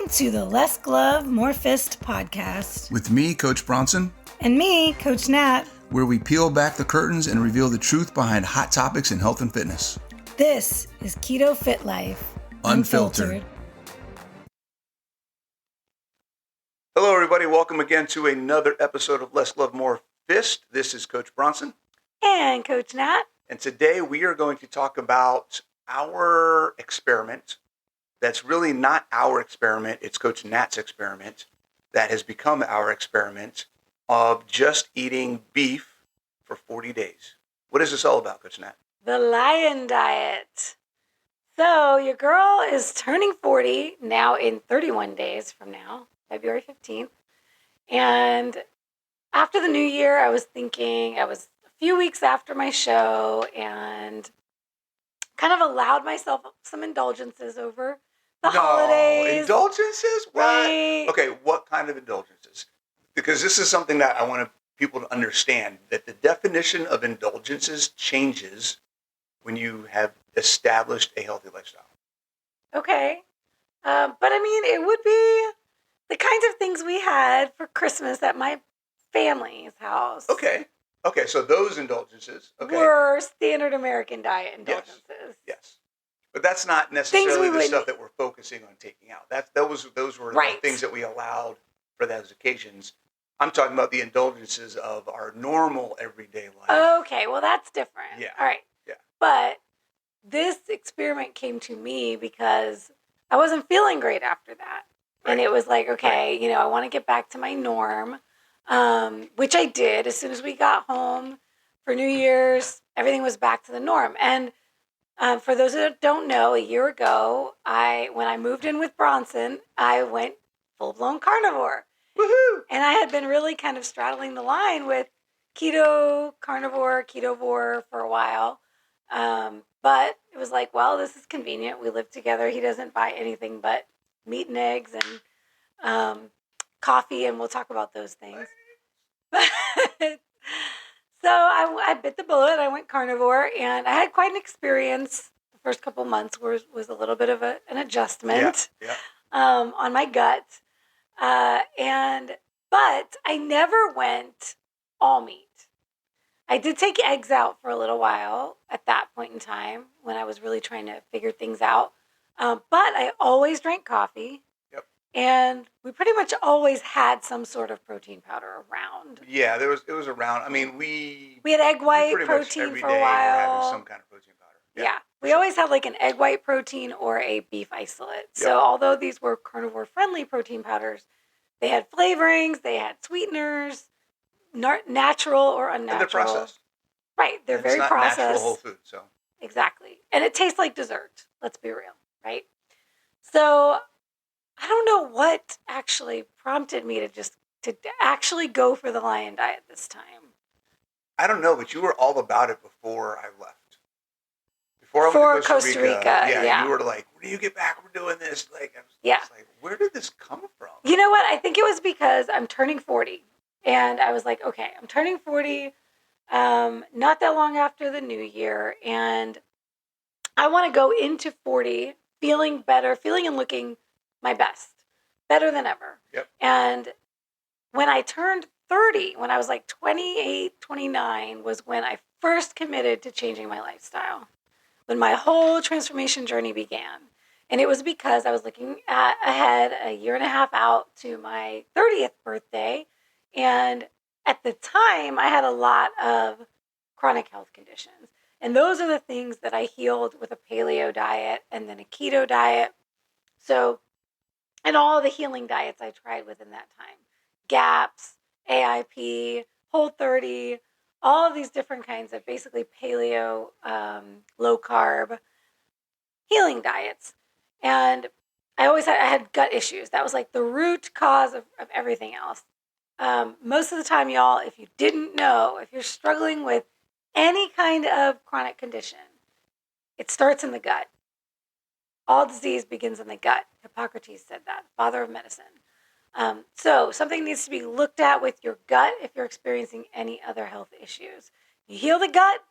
Welcome to the Less Glove, More Fist podcast. With me, Coach Bronson. And me, Coach Nat. Where we peel back the curtains and reveal the truth behind hot topics in health and fitness. This is Keto Fit Life. Unfiltered. Hello, everybody. Welcome again to another episode of Less Glove, More Fist. This is Coach Bronson. And Coach Nat. And today we are going to talk about our experiment. That's really not our experiment. It's Coach Nat's experiment that has become our experiment of just eating beef for 40 days. What is this all about, Coach Nat? The lion diet. So your girl is turning 40 now in 31 days from now, February 15th. And after the new year, I was thinking, I was a few weeks after my show and kind of allowed myself some indulgences over the holidays. Indulgences? What? Right. Okay, what kind of indulgences? Because this is something that I want people to understand, that the definition of indulgences changes when you have established a healthy lifestyle. Okay. But I mean, it would be the kinds of things we had for Christmas at my family's house. Okay, so those indulgences were standard American diet indulgences. Yes. But that's not necessarily the stuff that we're focusing on taking out. Those were the things that we allowed for those occasions. I'm talking about the indulgences of our normal everyday life. Okay, well that's different. Yeah. All right. Yeah. But this experiment came to me because I wasn't feeling great after that. Right. And it was like, okay, I want to get back to my norm, which I did. As soon as we got home for New Year's, everything was back to the norm. And for those that don't know, a year ago, when I moved in with Bronson, I went full-blown carnivore. Woohoo! And I had been really kind of straddling the line with keto, carnivore, ketovore for a while. But it was like, well, this is convenient. We live together. He doesn't buy anything but meat and eggs and coffee, and we'll talk about those things. So I bit the bullet. I went carnivore, and I had quite an experience. The first couple months was a little bit of an adjustment on my gut. But I never went all meat. I did take eggs out for a little while at that point in time when I was really trying to figure things out. But I always drank coffee. And we pretty much always had some sort of protein powder around. Yeah, it was around. I mean, we had egg white protein for a while. We're having some kind of protein powder. Yeah. We always had like an egg white protein or a beef isolate. So although these were carnivore friendly protein powders, they had flavorings, they had sweeteners, natural or unnatural. And they're processed. Right. They're very processed. Natural whole food. So exactly. And it tastes like dessert. Let's be real. Right. So I don't know what actually prompted me to actually go for the lion diet this time. I don't know, but you were all about it before I left. Before I went to Costa Rica. Yeah. You were like, when do you get back? We're doing this. Like, I was like, where did this come from? You know what? I think it was because I'm turning 40. And I was like, okay, I'm turning 40 not that long after the new year. And I want to go into 40 feeling better, feeling and looking my best, better than ever. Yep. And when I turned 30, when I was like 28, 29, was when I first committed to changing my lifestyle, when my whole transformation journey began. And it was because I was looking ahead a year and a half out to my 30th birthday. And at the time, I had a lot of chronic health conditions. And those are the things that I healed with a paleo diet and then a keto diet. So, and all the healing diets I tried within that time. GAPS, AIP, Whole30, all of these different kinds of basically paleo, low carb healing diets. And I had gut issues. That was like the root cause of everything else. Most of the time, y'all, if you didn't know, if you're struggling with any kind of chronic condition, it starts in the gut. All disease begins in the gut. Hippocrates said that, father of medicine. So something needs to be looked at with your gut if you're experiencing any other health issues. You heal the gut,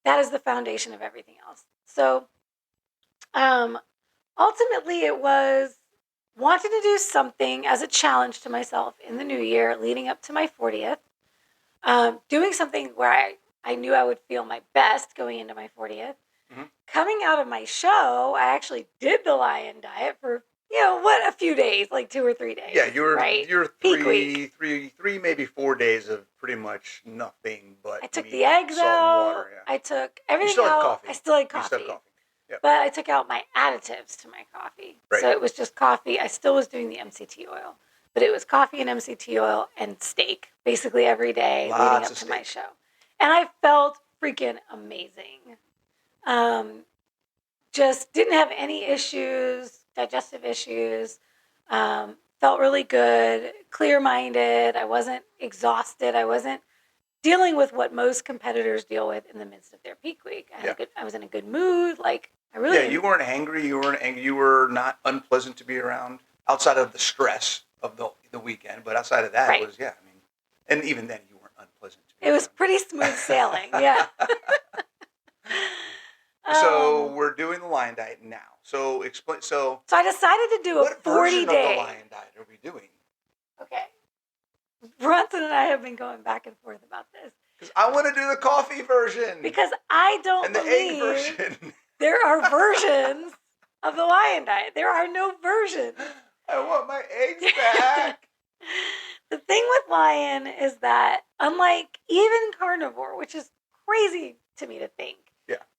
that is the foundation of everything else. So ultimately it was wanted to do something as a challenge to myself in the new year leading up to my 40th. Doing something where I knew I would feel my best going into my 40th. Mm-hmm. Coming out of my show, I actually did the lion diet for, a few days, like 2 or 3 days. Yeah, you're right? three, Peak week. maybe 4 days of pretty much nothing but I took meat, the eggs salt, and out. water. Yeah. I took You everything still had out. coffee. I still had You still had coffee. coffee. Yep. But I took out my additives to my coffee. Right. So it was just coffee. I still was doing the MCT oil, but it was coffee and MCT oil and steak basically every day leading up to my show. And I felt freaking amazing. Just didn't have any issues, digestive issues. Felt really good, clear-minded. I wasn't exhausted. I wasn't dealing with what most competitors deal with in the midst of their peak week. I was in a good mood. Like, I really... Yeah, you weren't angry. You weren't angry. You were not unpleasant to be around outside of the stress of the weekend. But outside of that, It was, I mean, and even then you weren't unpleasant to be around. It was pretty smooth sailing, yeah. So we're doing the lion diet now. So explain. So I decided to do a 40-day. What version of the lion diet are we doing? Okay. Bronson and I have been going back and forth about this. Because I want to do the coffee version. Because I don't and the believe egg version. There are versions of the lion diet. There are no versions. I want my eggs back. The thing with lion is that, unlike even carnivore, which is crazy to me to think,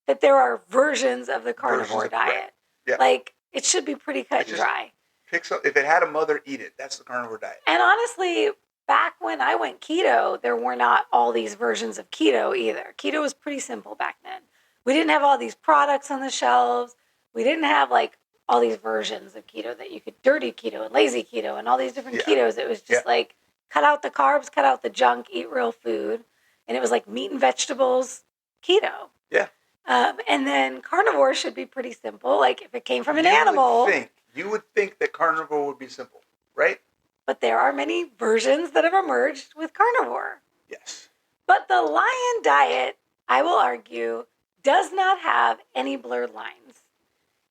that there are versions of the carnivore diet. Right. Yeah. Like, it should be pretty cut and dry. If it had a mother, eat it. That's the carnivore diet. And honestly, back when I went keto, there were not all these versions of keto either. Keto was pretty simple back then. We didn't have all these products on the shelves. We didn't have like all these versions of keto that you could dirty keto and lazy keto and all these different ketos. It was just like cut out the carbs, cut out the junk, eat real food. And it was like meat and vegetables keto. Yeah. And then carnivore should be pretty simple. Like if it came from an animal. You would think that carnivore would be simple, right? But there are many versions that have emerged with carnivore. Yes. But the lion diet, I will argue, does not have any blurred lines.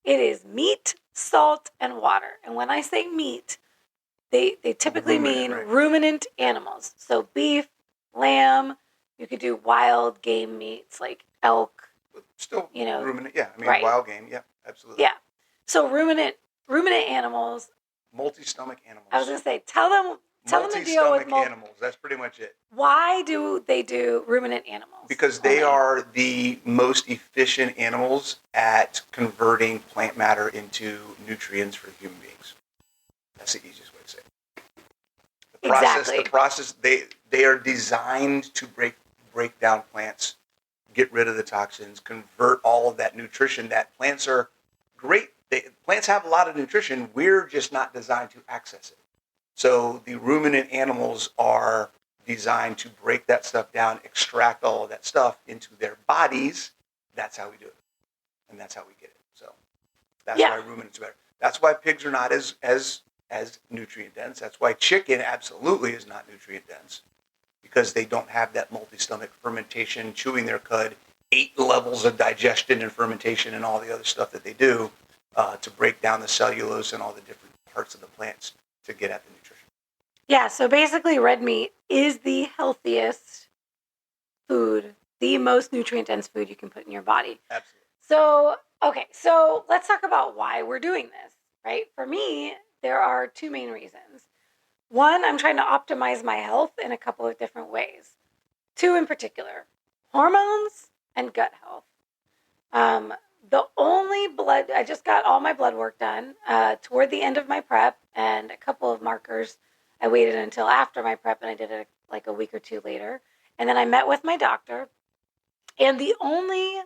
It is meat, salt, and water. And when I say meat, they typically mean ruminant animals. So beef, lamb, you could do wild game meats like elk. Still ruminant, wild game, absolutely. Yeah. So ruminant animals. Multi-stomach animals. I was going to say, tell them to deal with animals. That's pretty much it. Why do they do ruminant animals? Because they are the most efficient animals at converting plant matter into nutrients for human beings. That's the easiest way to say it. The process, they are designed to break down plants, get rid of the toxins, convert all of that nutrition. That plants are great. Plants have a lot of nutrition. We're just not designed to access it. So the ruminant animals are designed to break that stuff down, extract all of that stuff into their bodies. That's how we do it. And that's how we get it. So that's why ruminants are better. That's why pigs are not as nutrient dense. That's why chicken absolutely is not nutrient dense. Because they don't have that multi-stomach fermentation, chewing their cud, 8 levels of digestion and fermentation and all the other stuff that they do to break down the cellulose and all the different parts of the plants to get at the nutrition. Yeah, so basically red meat is the healthiest food, the most nutrient-dense food you can put in your body. Absolutely. So let's talk about why we're doing this, right? For me, there are 2 main reasons. One, I'm trying to optimize my health in a couple of different ways. 2 in particular, hormones and gut health. I just got all my blood work done toward the end of my prep and a couple of markers. I waited until after my prep and I did it like a week or 2 later. And then I met with my doctor. And the only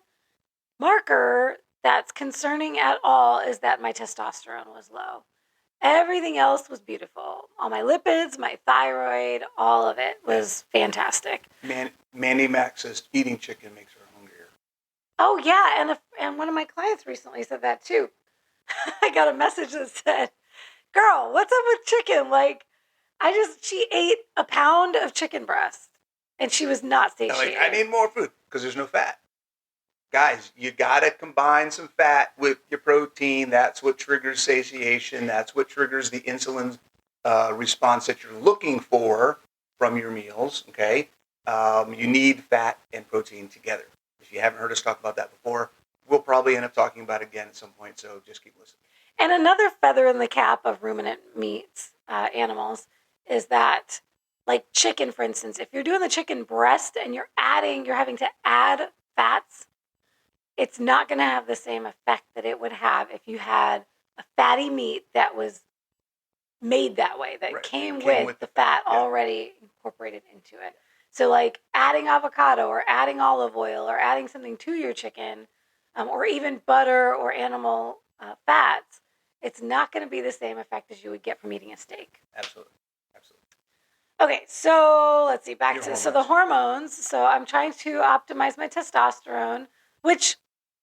marker that's concerning at all is that my testosterone was low. Everything else was beautiful. All my lipids, my thyroid, all of it was fantastic. Mandy Mac says eating chicken makes her hungrier. Oh, yeah. And one of my clients recently said that too. I got a message that said, girl, what's up with chicken? Like, she ate a pound of chicken breast and she was not satiated. I need more food because there's no fat. guys, you got to combine some fat with your protein. That's what triggers satiation. That's what triggers the insulin response that you're looking for from your meals. Okay. You need fat and protein together. If you haven't heard us talk about that before, we'll probably end up talking about it again at some point. So just keep listening. And another feather in the cap of ruminant meats, animals, is that, like chicken, for instance, if you're doing the chicken breast and you're having to add fats, it's not going to have the same effect that it would have if you had a fatty meat that was made that way, that came with the fat already incorporated into it. So like adding avocado or adding olive oil or adding something to your chicken, or even butter or animal fats, it's not going to be the same effect as you would get from eating a steak. Absolutely. Okay, so let's see, Your so the hormones. So I'm trying to optimize my testosterone, which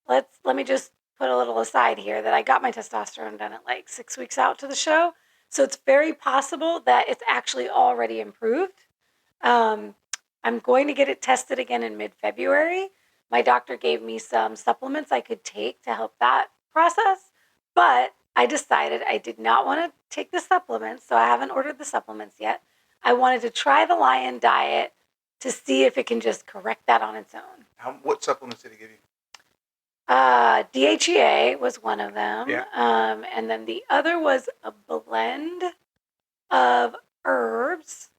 let me just put a little aside here that I got my testosterone done at like 6 weeks out to the show. So it's very possible that it's actually already improved. I'm going to get it tested again in mid-February. My doctor gave me some supplements I could take to help that process, but I decided I did not want to take the supplements, so I haven't ordered the supplements yet. I wanted to try the Lion diet to see if it can just correct that on its own. What supplements did he give you? DHEA was one of them. Yeah. And then the other was a blend of herbs.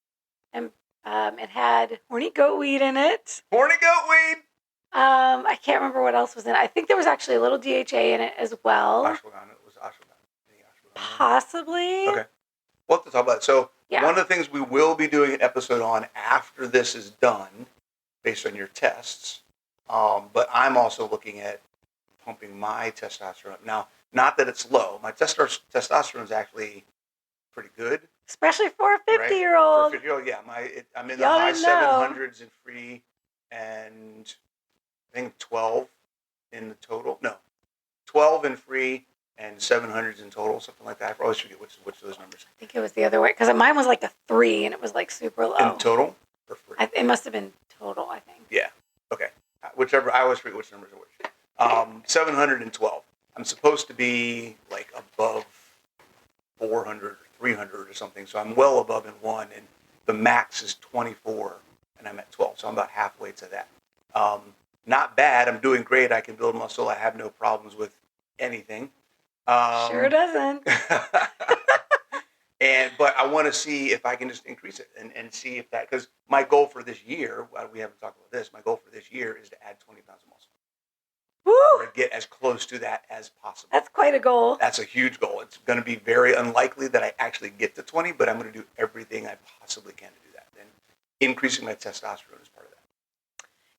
And it had horny goat weed in it. Horny goat weed? I can't remember what else was in it. I think there was actually a little DHA in it as well. Ashwagandha. It was ashwagandha. Possibly. Okay. We'll have to talk about it. So one of the things we will be doing an episode on after this is done, based on your tests, but I'm also looking at pumping my testosterone. Now, not that it's low. My testosterone is actually pretty good. Especially for a 50-year-old. For a 50-year-old, yeah. I'm in the high 700s in free and I think 12 in the total. No, 12 in free and 700s in total, something like that. I always forget which of those numbers. I think it was the other way, because mine was like a 3 and it was like super low. In total or free? It must have been total, I think. Yeah. Okay. Whichever. I always forget which numbers are which. 712. I'm supposed to be like above 400 or 300 or something, so I'm well above in one, and the max is 24, and I'm at 12, so I'm about halfway to that. Not bad. I'm doing great. I can build muscle. I have no problems with anything. Sure doesn't. But I want to see if I can just increase it and see if that, because my goal for this year, we haven't talked about this, my goal for this year is to add 20 pounds of muscle. Woo! Or get as close to that as possible. That's quite a goal. That's a huge goal. It's going to be very unlikely that I actually get to 20, but I'm going to do everything I possibly can to do that. And increasing my testosterone is part of that.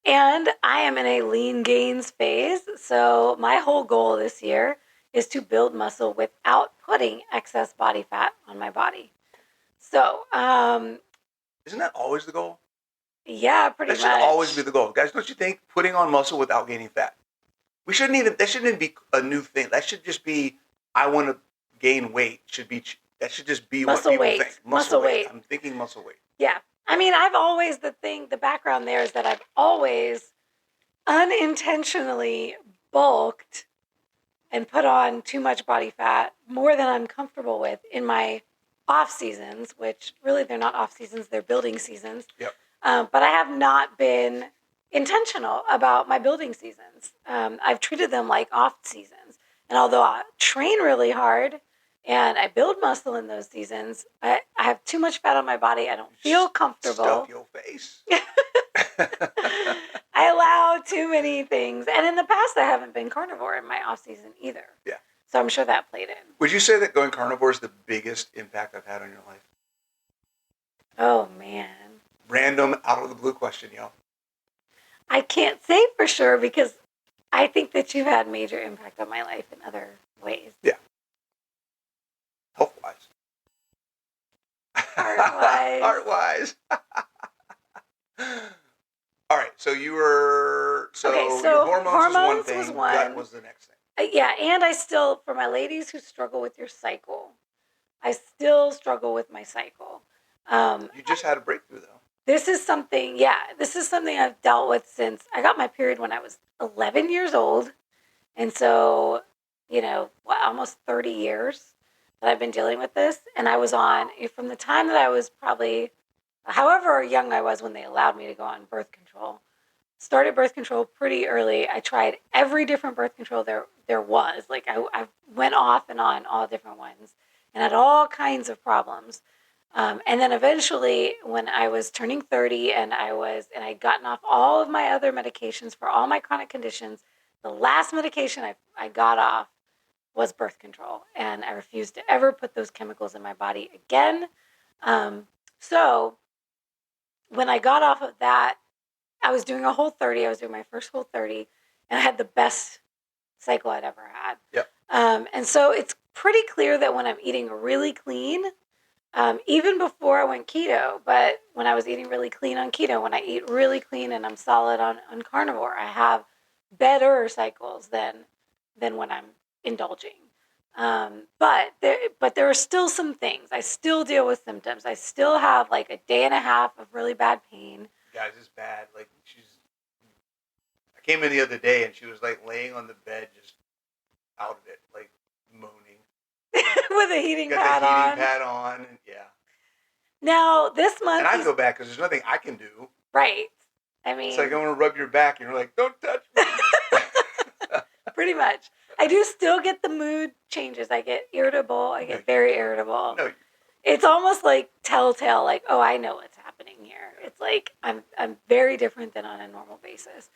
And I am in a lean gains phase, so my whole goal this year is to build muscle without putting excess body fat on my body. So, isn't that always the goal? Yeah, pretty much. That should always be the goal. Guys, don't you think? Putting on muscle without gaining fat. That shouldn't even be a new thing. That should just be, I want to gain weight. That should just be muscle what people weight. think. Muscle weight. I'm thinking muscle weight. Yeah. I mean, the background there is that I've always unintentionally bulked and put on too much body fat, more than I'm comfortable with in my off seasons, which really they're not off seasons, they're building seasons. Yep. But I have not been intentional about my building seasons. I've treated them like off seasons. And although I train really hard and I build muscle in those seasons, I have too much fat on my body. I don't feel comfortable. Stuff your face. I allow too many things. And in the past, I haven't been carnivore in my off season either. Yeah. So I'm sure that played in. Would you say that going carnivore is the biggest impact I've had on your life? Oh, man. Random, out of the blue question, y'all. I can't say for sure because I think that you've had major impact on my life in other ways. Yeah. Health-wise. Heart-wise. Heart-wise. All right, so you were... So your hormones was one thing. That was the next thing. Yeah, and I still, for my ladies who struggle with your cycle, I still struggle with my cycle. You just had a breakthrough, though. this is something, I've dealt with since I got my period when I was 11 years old. And so, almost 30 years that I've been dealing with this. And I was on, from the time that I was probably, however young I was when they allowed me to go on birth control, started birth control pretty early. I tried every different birth control there was. Like I went off and on all different ones and had all kinds of problems. And then eventually, when I was turning 30 and I'd gotten off all of my other medications for all my chronic conditions, the last medication I got off was birth control. And I refused to ever put those chemicals in my body again. So when I got off of that, I was doing a whole 30. I was doing my first whole 30, and I had the best cycle I'd ever had. Yep. And so it's pretty clear that when I'm eating really clean, even before I went keto, but when I was eating really clean on keto, when I eat really clean and I'm solid on carnivore, I have better cycles than when I'm indulging. But there are still some things. I still deal with symptoms. I still have like a day and a half of really bad pain. Guys, it's bad. Like I came in the other day and she was like laying on the bed, just out of it, like moaning. With a heating got pad the heating on. pad on, and yeah. Now this month, and I feel bad because there's nothing I can do. Right. I mean, it's like I want to rub your back, and you're like, "Don't touch me." Pretty much. I do still get the mood changes. I get irritable. I get very irritable. No. It's almost like telltale. Like, oh, I know what's happening here. It's like I'm very different than on a normal basis.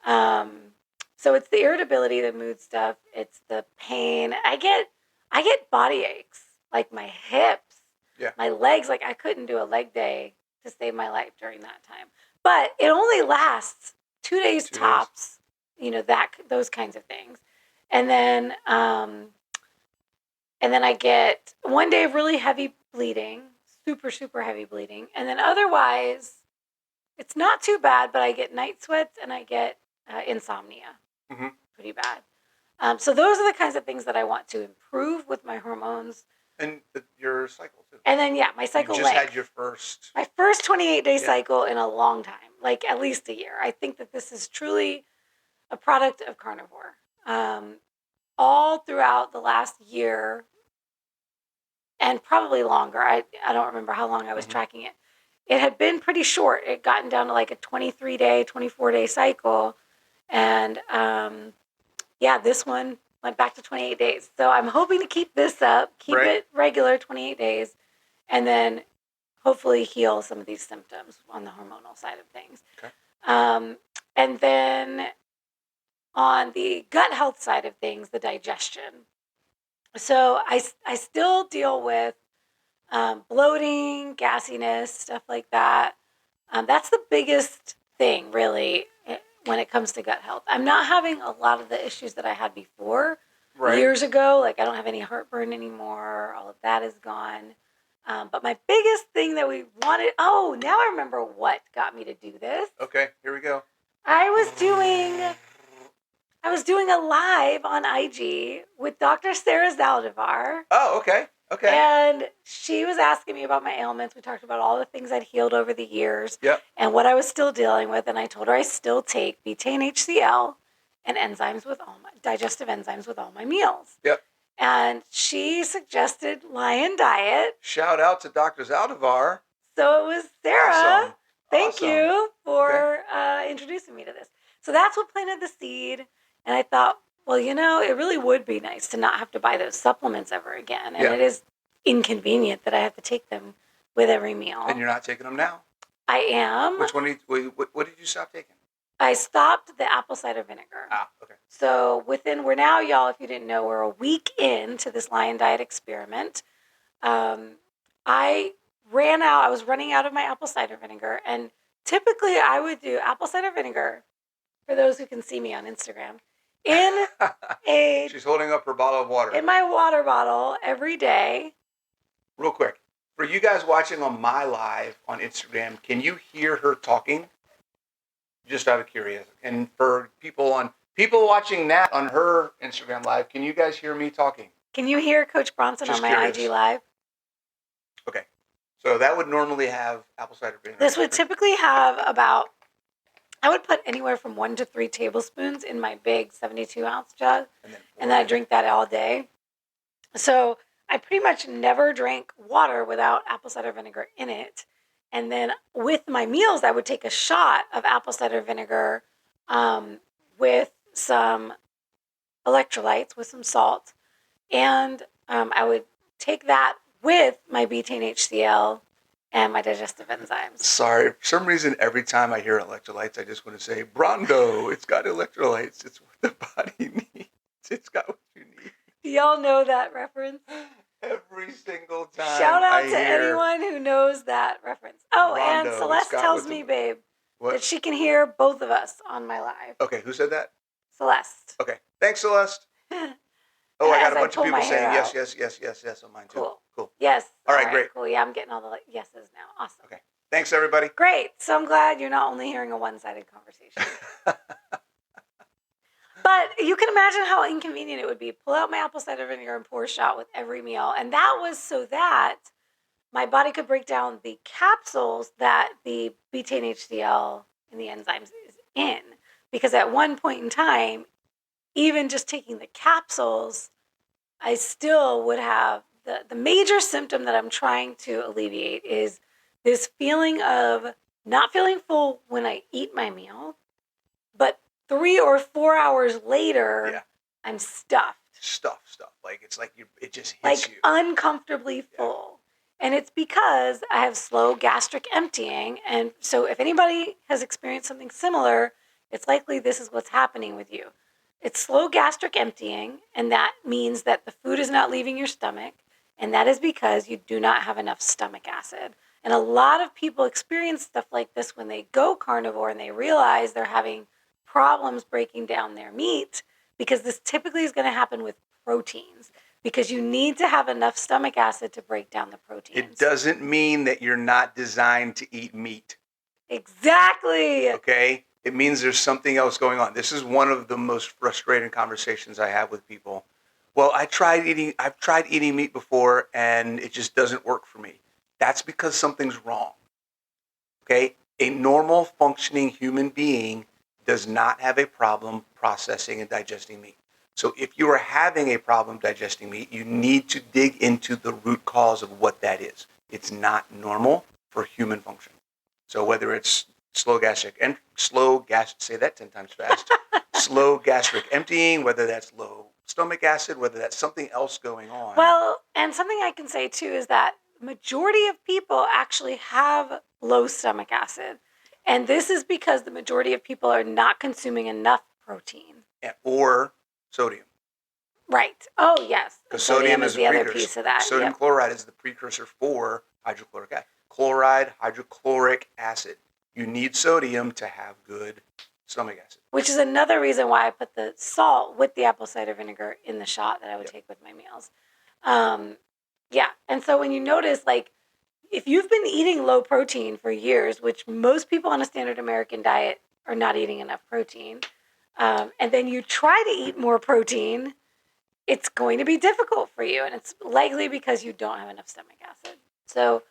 So it's the irritability, the mood stuff. It's the pain. I get body aches, like my hips, my legs. Like I couldn't do a leg day to save my life during that time. But it only lasts 2 days tops. Those kinds of things. And then I get 1 day of really heavy bleeding, super, super heavy bleeding. And then otherwise, it's not too bad, but I get night sweats and I get insomnia. Mm-hmm. Pretty bad. So those are the kinds of things that I want to improve with my hormones. And your cycle, too. And then, my cycle length. You just had your first... My first 28-day cycle in a long time, like at least a year. I think that this is truly a product of carnivore. All throughout the last year, and probably longer, I don't remember how long I was tracking it. It had been pretty short. It had gotten down to like a 23-day, 24-day cycle. And this one went back to 28 days. So I'm hoping to keep this up, keep it regular 28 days, and then hopefully heal some of these symptoms on the hormonal side of things. Okay. And then on the gut health side of things, the digestion. So I still deal with bloating, gassiness, stuff like that. That's the biggest thing, really, when it comes to gut health. I'm not having a lot of the issues that I had before years ago. Like I don't have any heartburn anymore. All of that is gone. But my biggest thing that we wanted... Oh, now I remember what got me to do this. Okay, here we go. I was doing a live on IG with Dr. Sarah Zaldivar. Oh, okay. Okay. And she was asking me about my ailments. We talked about all the things I'd healed over the years. Yep. And what I was still dealing with. And I told her I still take betaine HCl and digestive enzymes with all my meals. Yep. And she suggested Lion Diet. Shout out to Dr. Zaldivar. So it was Sarah. Awesome. Thank you for introducing me to this. So that's what planted the seed. And I thought, well, it really would be nice to not have to buy those supplements ever again. And it is inconvenient that I have to take them with every meal. And you're not taking them now? I am. Which one what did you stop taking? I stopped the apple cider vinegar. Ah, okay. So we're now, y'all, if you didn't know, we're a week into this Lion Diet experiment. I was running out of my apple cider vinegar. And typically I would do apple cider vinegar, for those who can see me on Instagram, She's holding up her bottle of water. In my water bottle every day. Real quick, for you guys watching on my live on Instagram, can you hear her talking? Just out of curiosity. And for people watching Nat on her Instagram live, can you guys hear me talking? Can you hear Coach Bronson on my IG live? Okay. So that would normally have apple cider vinegar. This would typically have about, I would put anywhere from 1 to 3 tablespoons in my big 72-ounce jug, and then I drink that all day. So I pretty much never drank water without apple cider vinegar in it. And then with my meals, I would take a shot of apple cider vinegar with some electrolytes, with some salt. And I would take that with my betaine HCl and my digestive enzymes. Sorry, for some reason, every time I hear electrolytes, I just want to say, Brondo, it's got electrolytes. It's what the body needs. It's got what you need. Do y'all know that reference? Every single time. Shout out to anyone who knows that reference. Oh, Rondo, and Celeste tells me, babe, that she can hear both of us on my live. Okay, who said that? Celeste. Okay, thanks, Celeste. Oh, I got a bunch of people saying yes on mine too. Cool. Yes. All right, great. Cool. Yeah, I'm getting all the yeses now. Awesome. Okay. Thanks, everybody. Great. So I'm glad you're not only hearing a one-sided conversation. But you can imagine how inconvenient it would be. Pull out my apple cider vinegar and pour a shot with every meal. And that was so that my body could break down the capsules that the betaine HCl and the enzymes is in. Because at one point in time, even just taking the capsules, I still would have the major symptom that I'm trying to alleviate is this feeling of not feeling full when I eat my meal, but 3 or 4 hours later, I'm stuffed. Stuffed. Like it's like it just hits you. Uncomfortably full. And it's because I have slow gastric emptying. And so if anybody has experienced something similar, it's likely this is what's happening with you. It's slow gastric emptying, and that means that the food is not leaving your stomach, and that is because you do not have enough stomach acid. And a lot of people experience stuff like this when they go carnivore and they realize they're having problems breaking down their meat, because this typically is going to happen with proteins, because you need to have enough stomach acid to break down the proteins. It doesn't mean that you're not designed to eat meat. Exactly. Okay? It means there's something else going on. This is one of the most frustrating conversations I have with people. Well, I've tried eating meat before and it just doesn't work for me. That's because something's wrong. Okay? A normal functioning human being does not have a problem processing and digesting meat. So if you are having a problem digesting meat, you need to dig into the root cause of what that is. It's not normal for human function. So whether it's slow gastric emptying, whether that's low stomach acid, whether that's something else going on. Well, and something I can say too is that majority of people actually have low stomach acid. And this is because the majority of people are not consuming enough protein. Or sodium. Right. Oh, yes. Because sodium is the other piece of that. Sodium chloride is the precursor for hydrochloric acid. Chloride, hydrochloric acid. You need sodium to have good stomach acid. Which is another reason why I put the salt with the apple cider vinegar in the shot that I would take with my meals. And so when you notice, like, if you've been eating low protein for years, which most people on a standard American diet are not eating enough protein, and then you try to eat more protein, it's going to be difficult for you. And it's likely because you don't have enough stomach acid. So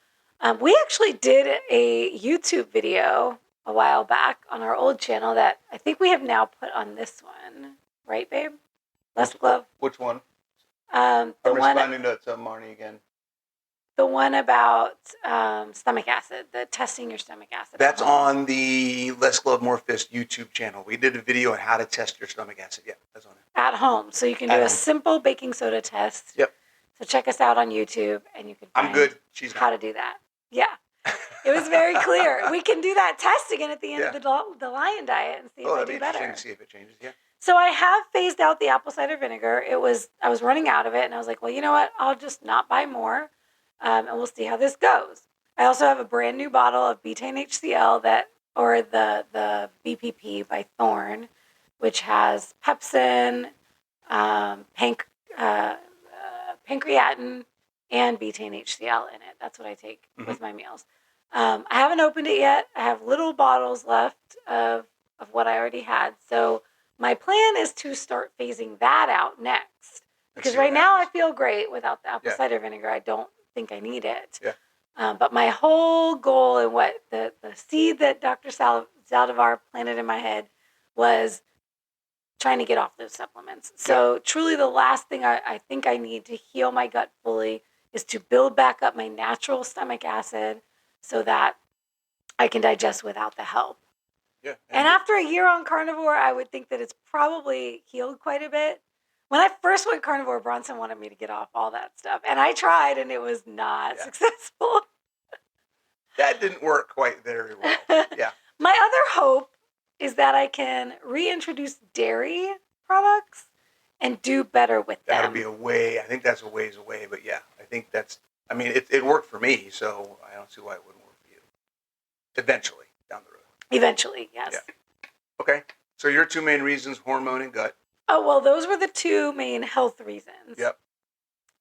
we actually did a YouTube video a while back on our old channel that I think we have now put on this one. Right, babe? Less glove. Which one? I'm responding to Marnie again. The one about stomach acid, the testing your stomach acid. That's on the Less Glove More Fist YouTube channel. We did a video on how to test your stomach acid. Yeah, that's on it. At home. So you can do a simple baking soda test. Yep. So check us out on YouTube and you can find I'm good. How to do that. Yeah. It was very clear. We can do that test again at the end of the lion diet and see if I do better. Interesting to see if it changes, yeah. So I have phased out the apple cider vinegar. I was running out of it, and I was like, well, you know what? I'll just not buy more, and we'll see how this goes. I also have a brand new bottle of betaine HCl or the BPP by Thorne, which has pepsin, pancreatin, and betaine HCl in it. That's what I take with my meals. I haven't opened it yet. I have little bottles left of what I already had. So my plan is to start phasing that out next. Because right now I feel great without the apple cider vinegar. I don't think I need it. Yeah. But my whole goal and what the seed that Dr. Zaldivar planted in my head was trying to get off those supplements. So truly the last thing I think I need to heal my gut fully is to build back up my natural stomach acid so that I can digest without the help. Yeah. And after a year on carnivore, I would think that it's probably healed quite a bit. When I first went carnivore, Bronson wanted me to get off all that stuff. And I tried, and it was not successful. That didn't work quite very well. Yeah. My other hope is that I can reintroduce dairy products and do better with them. That'll be a way, I think that's a ways away, but yeah, I think that's, I mean, it worked for me, so I don't see why it wouldn't work for you. Eventually, down the road. Eventually, yes. Yeah. Okay, so your two main reasons, hormone and gut. Oh, well, those were the two main health reasons. Yep.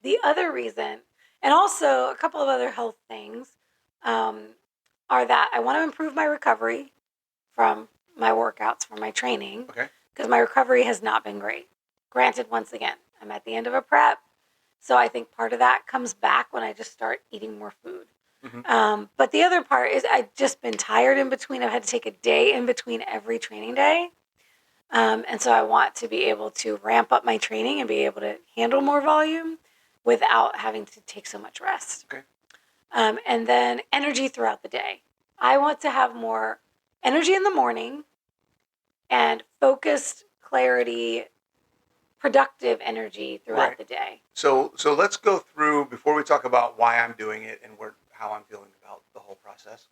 The other reason, and also a couple of other health things, are that I want to improve my recovery from my workouts, from my training. Okay. Because my recovery has not been great. Granted, once again, I'm at the end of a prep, so I think part of that comes back when I just start eating more food. Mm-hmm. But the other part is I've just been tired in between. I've had to take a day in between every training day. And so I want to be able to ramp up my training and be able to handle more volume without having to take so much rest. Okay. And then energy throughout the day. I want to have more energy in the morning and focused, clarity, productive energy throughout the day. So let's go through, before we talk about why I'm doing it and how I'm feeling about the whole process.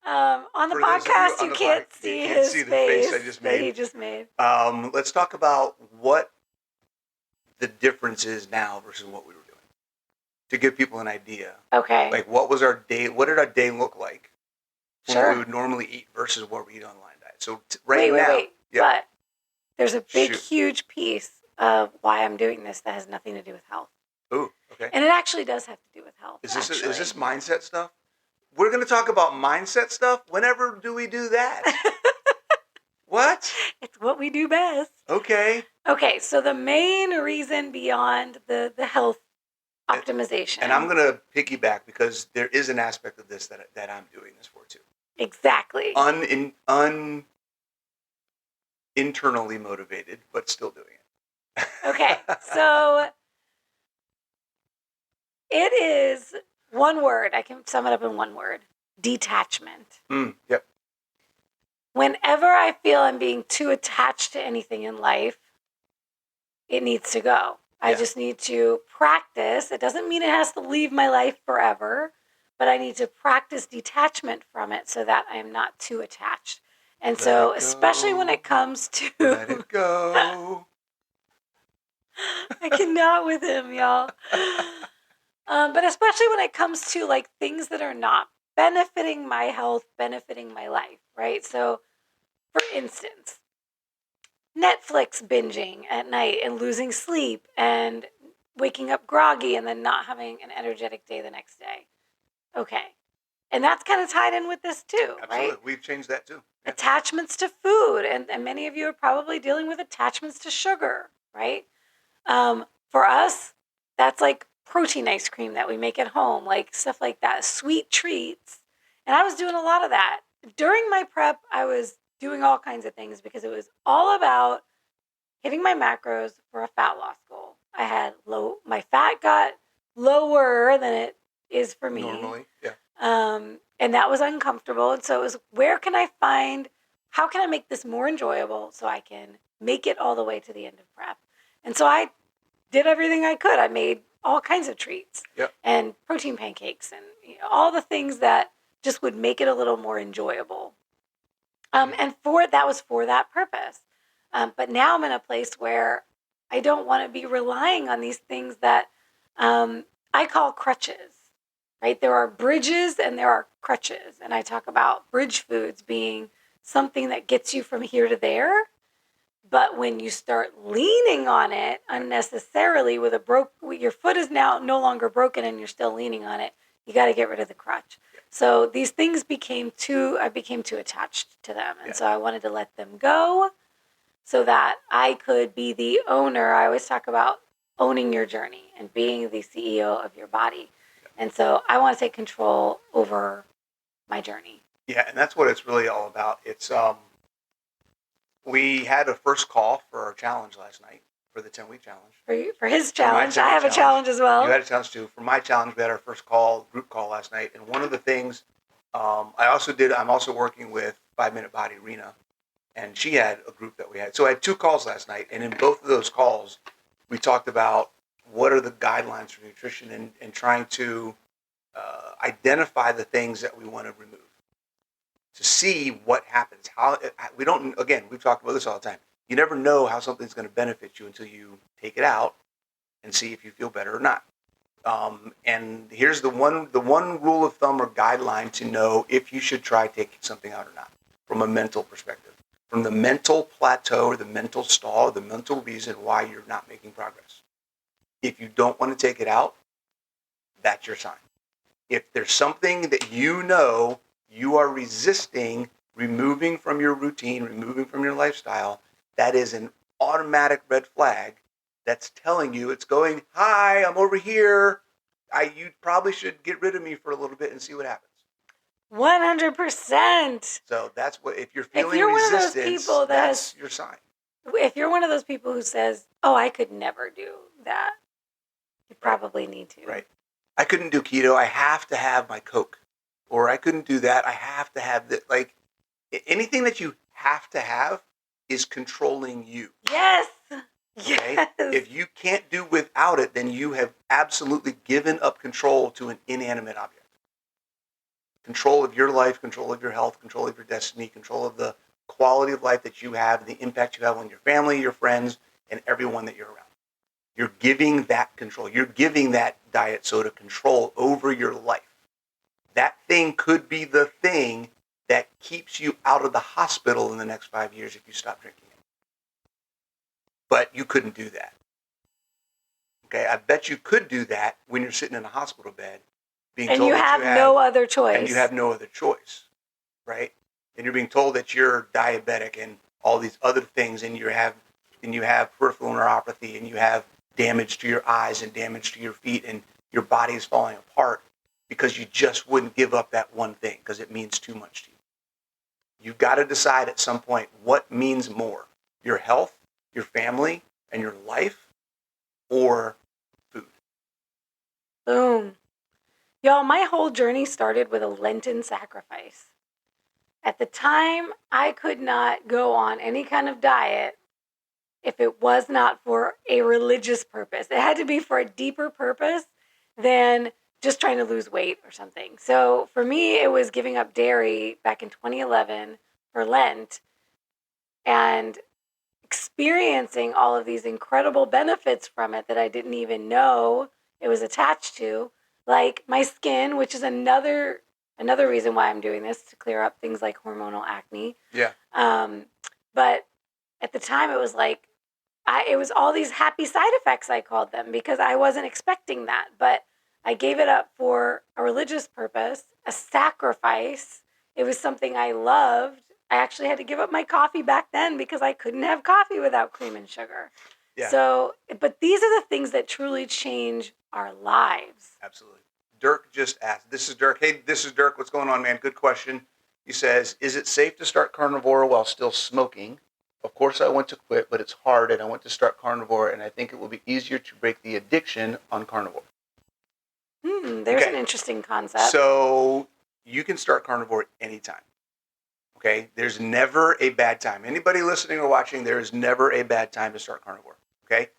On the podcast, you can't see his face I just that made. he just made. Let's talk about what the difference is now versus what we were doing, to give people an idea. Okay. Like, what was our day? What did our day look like from Sure. what we would normally eat versus what we eat on line diet? So right now, wait. Yeah. But there's a big, huge piece of why I'm doing this that has nothing to do with health. Ooh, okay. And it actually does have to do with health. Is this mindset stuff? We're going to talk about mindset stuff. Whenever do we do that? What? It's what we do best. Okay. Okay, so the main reason beyond the health optimization. And I'm going to piggyback because there is an aspect of this that I'm doing this for too. Exactly. Internally motivated, but still doing it. Okay, so it is one word. I can sum it up in one word. Detachment. Yep. Whenever I feel I'm being too attached to anything in life, it needs to go. I just need to practice. It doesn't mean it has to leave my life forever, but I need to practice detachment from it so that I am not too attached. And so, especially when it comes to... Let it go. I cannot with him, y'all. But especially when it comes to like things that are not benefiting my health, benefiting my life, right? So, for instance, Netflix binging at night and losing sleep and waking up groggy and then not having an energetic day the next day. Okay. And that's kind of tied in with this too, Absolutely. right? We've changed that too. Yeah. Attachments to food. And many of you are probably dealing with attachments to sugar, right? For us, that's like protein ice cream that we make at home, like stuff like that, sweet treats. And I was doing a lot of that. During my prep, I was doing all kinds of things because it was all about hitting my macros for a fat loss goal. I had my fat got lower than it is for me. Normally, yeah. And that was uncomfortable. And so it was, how can I make this more enjoyable so I can make it all the way to the end of prep? And so I did everything I could. I made all kinds of treats and protein pancakes and all the things that just would make it a little more enjoyable. And that was for that purpose. But now I'm in a place where I don't want to be relying on these things that I call crutches, right? There are bridges and there are crutches. And I talk about bridge foods being something that gets you from here to there. But when you start leaning on it unnecessarily with your foot is now no longer broken and you're still leaning on it, you got to get rid of the crutch. So these things I became too attached to them. And so I wanted to let them go so that I could be the owner. I always talk about owning your journey and being the CEO of your body. And so I want to take control over my journey. Yeah, and that's what it's really all about. It's we had a first call for our challenge last night for the 10-week challenge. For his challenge, I have a challenge as well. You had a challenge too. For my challenge, we had our first group call last night, and one of the things I'm also working with 5 Minute Body Rena, and she had a group that we had. So I had 2 calls last night, and in both of those calls, we talked about what are the guidelines for nutrition and trying to identify the things that we want to remove to see what happens. We've talked about this all the time. You never know how something's going to benefit you until you take it out and see if you feel better or not. And here's the one rule of thumb or guideline to know if you should try taking something out or not from a mental perspective, from the mental plateau or the mental stall, or the mental reason why you're not making progress. If you don't want to take it out, that's your sign. If there's something that you know you are resisting removing from your routine, removing from your lifestyle, that is an automatic red flag that's telling you, it's going, hi, I'm over here. You probably should get rid of me for a little bit and see what happens. 100%. So that's what, if you're feeling resistance, that's your sign. If you're one of those people who says, oh, I could never do that, you probably need to. Right. I couldn't do keto. I have to have my Coke. Or I couldn't do that. I have to have that. Like, anything that you have to have is controlling you. Yes. Okay? Yes. If you can't do without it, then you have absolutely given up control to an inanimate object. Control of your life, control of your health, control of your destiny, control of the quality of life that you have, the impact you have on your family, your friends, and everyone that you're around. You're giving that control. You're giving that diet soda control over your life. That thing could be the thing that keeps you out of the hospital in the next 5 years if you stop drinking it. But you couldn't do that. Okay, I bet you could do that when you're sitting in a hospital bed being told you have no other choice. And you have no other choice, right? And you're being told that you're diabetic and all these other things, and you have peripheral neuropathy, and you have damage to your eyes and damage to your feet, and your body is falling apart because you just wouldn't give up that one thing because it means too much to you. You've got to decide at some point what means more, your health, your family, and your life, or food. Boom. Y'all, my whole journey started with a Lenten sacrifice. At the time, I could not go on any kind of diet if it was not for a religious purpose. It had to be for a deeper purpose than just trying to lose weight or something. So for me, it was giving up dairy back in 2011 for Lent and experiencing all of these incredible benefits from it that I didn't even know it was attached to, like my skin, which is another reason why I'm doing this, to clear up things like hormonal acne. Yeah. But at the time, it was like, it was all these happy side effects, I called them, because I wasn't expecting that. But I gave it up for a religious purpose, a sacrifice. It was something I loved. I actually had to give up my coffee back then because I couldn't have coffee without cream and sugar. Yeah. So, but these are the things that truly change our lives. Absolutely. Dirk just asked, this is Dirk. Hey, this is Dirk. What's going on, man? Good question. He says, is it safe to start carnivore while still smoking? Of course, I want to quit, but it's hard, and I want to start carnivore, and I think it will be easier to break the addiction on carnivore. There's an interesting concept. So you can start carnivore anytime. Okay? There's never a bad time. Anybody listening or watching, there is never a bad time to start carnivore. Okay?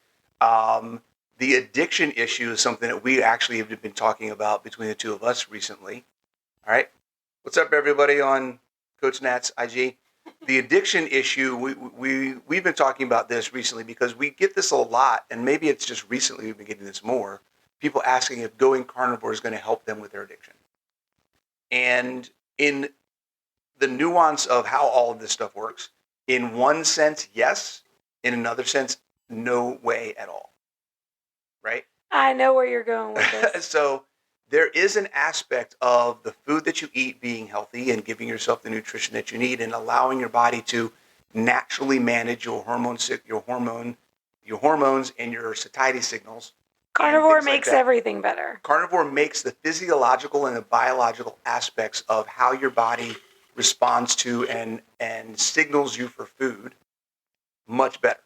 The addiction issue is something that we actually have been talking about between the two of us recently. All right? What's up, everybody, on Coach Nat's IG? The addiction issue, we've been talking about this recently because we get this a lot, and maybe it's just recently we've been getting this more. People asking if going carnivore is going to help them with their addiction. And in the nuance of how all of this stuff works, in one sense, yes. In another sense, no way at all. Right? I know where you're going with this. So there is an aspect of the food that you eat being healthy and giving yourself the nutrition that you need and allowing your body to naturally manage your hormone your hormones and your satiety signals. Carnivore makes everything better. Carnivore makes the physiological and the biological aspects of how your body responds to and signals you for food much better.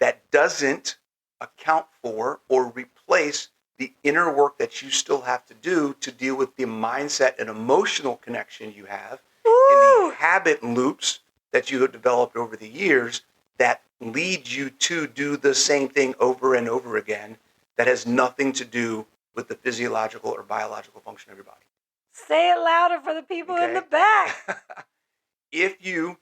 That doesn't account for or replace the inner work that you still have to do to deal with the mindset and emotional connection you have and the habit loops that you have developed over the years that lead you to do the same thing over and over again that has nothing to do with the physiological or biological function of your body. Say it louder for the people in the back. If you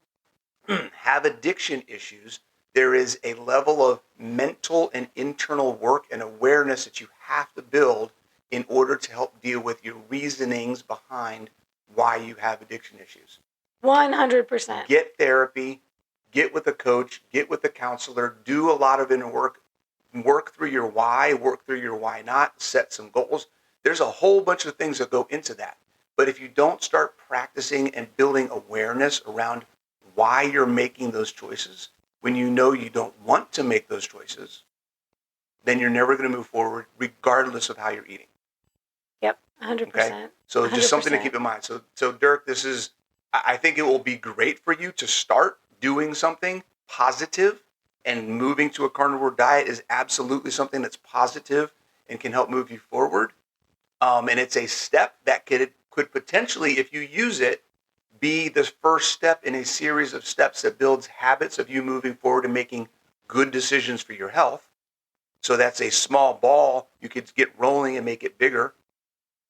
have addiction issues, there is a level of mental and internal work and awareness that you have to build in order to help deal with your reasonings behind why you have addiction issues. 100%. Get therapy, get with a coach, get with a counselor, do a lot of inner work, work through your why, work through your why not, set some goals. There's a whole bunch of things that go into that. But if you don't start practicing and building awareness around why you're making those choices, when you know you don't want to make those choices, then you're never going to move forward regardless of how you're eating. Yep, 100%. Okay? So just 100%. something to keep in mind. So Dirk, I think it will be great for you to start doing something positive, and moving to a carnivore diet is absolutely something that's positive and can help move you forward. And it's a step that could potentially, if you use it, be the first step in a series of steps that builds habits of you moving forward and making good decisions for your health. So that's a small ball. You could get rolling and make it bigger.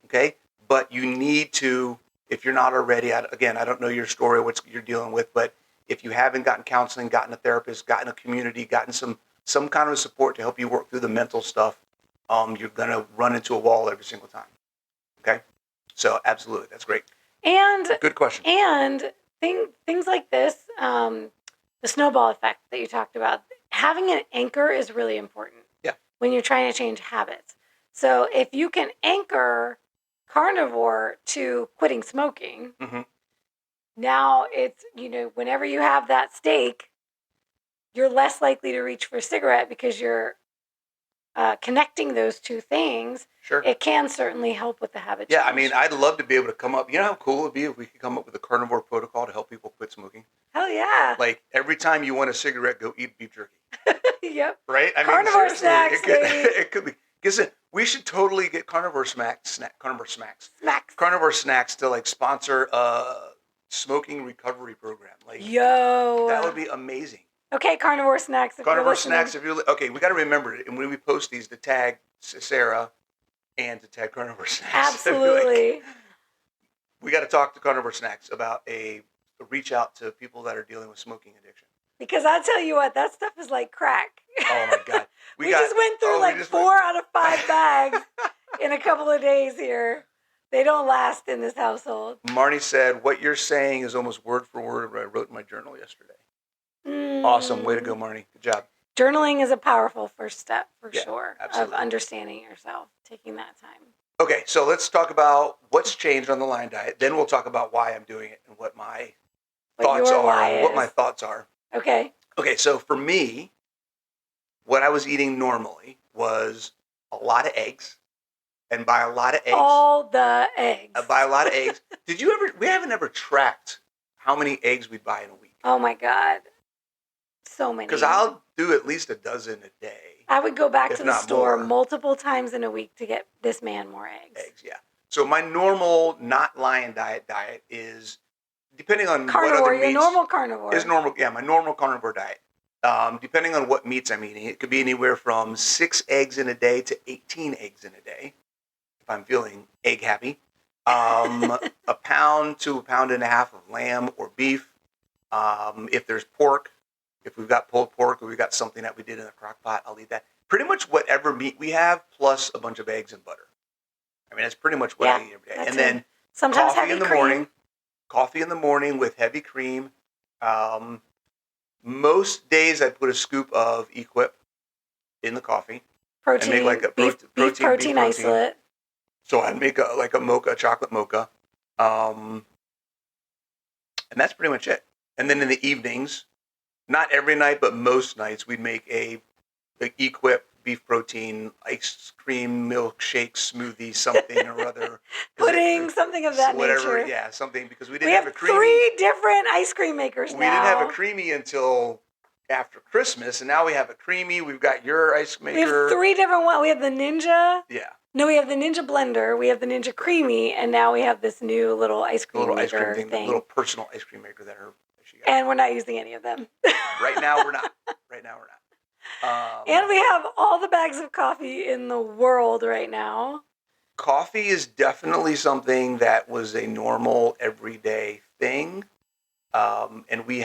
Okay. But you need to, if you're not already, again, I don't know your story, what you're dealing with, but if you haven't gotten counseling, gotten a therapist, gotten a community, gotten some kind of support to help you work through the mental stuff, you're going to run into a wall every single time. Okay. So absolutely. That's great. And good question. And things like this, the snowball effect that you talked about, having an anchor is really important. Yeah. When you're trying to change habits. So if you can anchor carnivore to quitting smoking, now it's, whenever you have that steak, you're less likely to reach for a cigarette because you're connecting those two things. Sure. It can certainly help with the habit change. Yeah, I mean, I'd love to be able to come up. You know how cool it would be if we could come up with a carnivore protocol to help people quit smoking? Hell yeah. Like, every time you want a cigarette, go eat beef jerky. Yep. Right? I carnivore mean, snacks, it could be. Listen, we should totally get carnivore snacks to, like, sponsor a smoking recovery program. Like, yo. That would be amazing. Okay, carnivore snacks. Okay, we got to remember it. And when we post these, to tag Sarah and to tag Carnivore Snacks. Absolutely. We got to talk to Carnivore Snacks about a reach out to people that are dealing with smoking addiction. Because I'll tell you what, that stuff is like crack. Oh my God. We just went through 4 out of 5 bags in a couple of days here. They don't last in this household. Marnie said, what you're saying is almost word for word what I wrote in my journal yesterday. Awesome. Way to go, Marnie. Good job. Journaling is a powerful first step for sure absolutely. Of understanding yourself, taking that time. Okay, so let's talk about what's changed on the Lion Diet. Then we'll talk about why I'm doing it and what my thoughts are. What my thoughts are. Okay. Okay, so for me, what I was eating normally was a lot of eggs. And by a lot of eggs. All the eggs. By a lot of eggs. We haven't ever tracked how many eggs we'd buy in a week. Oh my God. So many. Because I'll do at least a dozen a day. I would go back to the store multiple times in a week to get this man more eggs. Yeah. So my normal, not Lion diet is, depending on carnivore, what other meats. Your normal carnivore. Is normal, yeah, my normal carnivore diet. Depending on what meats I'm eating, it could be anywhere from 6 eggs in a day to 18 eggs in a day, if I'm feeling egg happy. A pound to 1.5 pounds of lamb or beef. If there's pork, if we've got pulled pork or we've got something that we did in a crock pot, I'll eat that. Pretty much whatever meat we have, plus a bunch of eggs and butter. I mean, that's pretty much what I eat every day. And then sometimes coffee in the morning. Coffee in the morning with heavy cream. Most days I put a scoop of Equip in the coffee. Protein. And make like a beef protein isolate. So I'd make a chocolate mocha. And that's pretty much it. And then in the evenings, not every night, but most nights, we'd make a Equip beef protein ice cream milkshake smoothie something or other. Pudding, something of that whatever, nature. yeah, something, because we We didn't have have a creamy. 3 different ice cream makers now. We didn't have a creamy until after Christmas, and now we have a creamy. We've got your ice maker. We have 3 different ones. We have the Ninja. Yeah. No, we have the Ninja blender. We have the Ninja Creamy, and now we have this new little ice cream little maker ice cream thing. Little personal ice cream maker that she got. And we're not using any of them. Right now, we're not. And we have all the bags of coffee in the world right now. Coffee is definitely something that was a normal, everyday thing. And we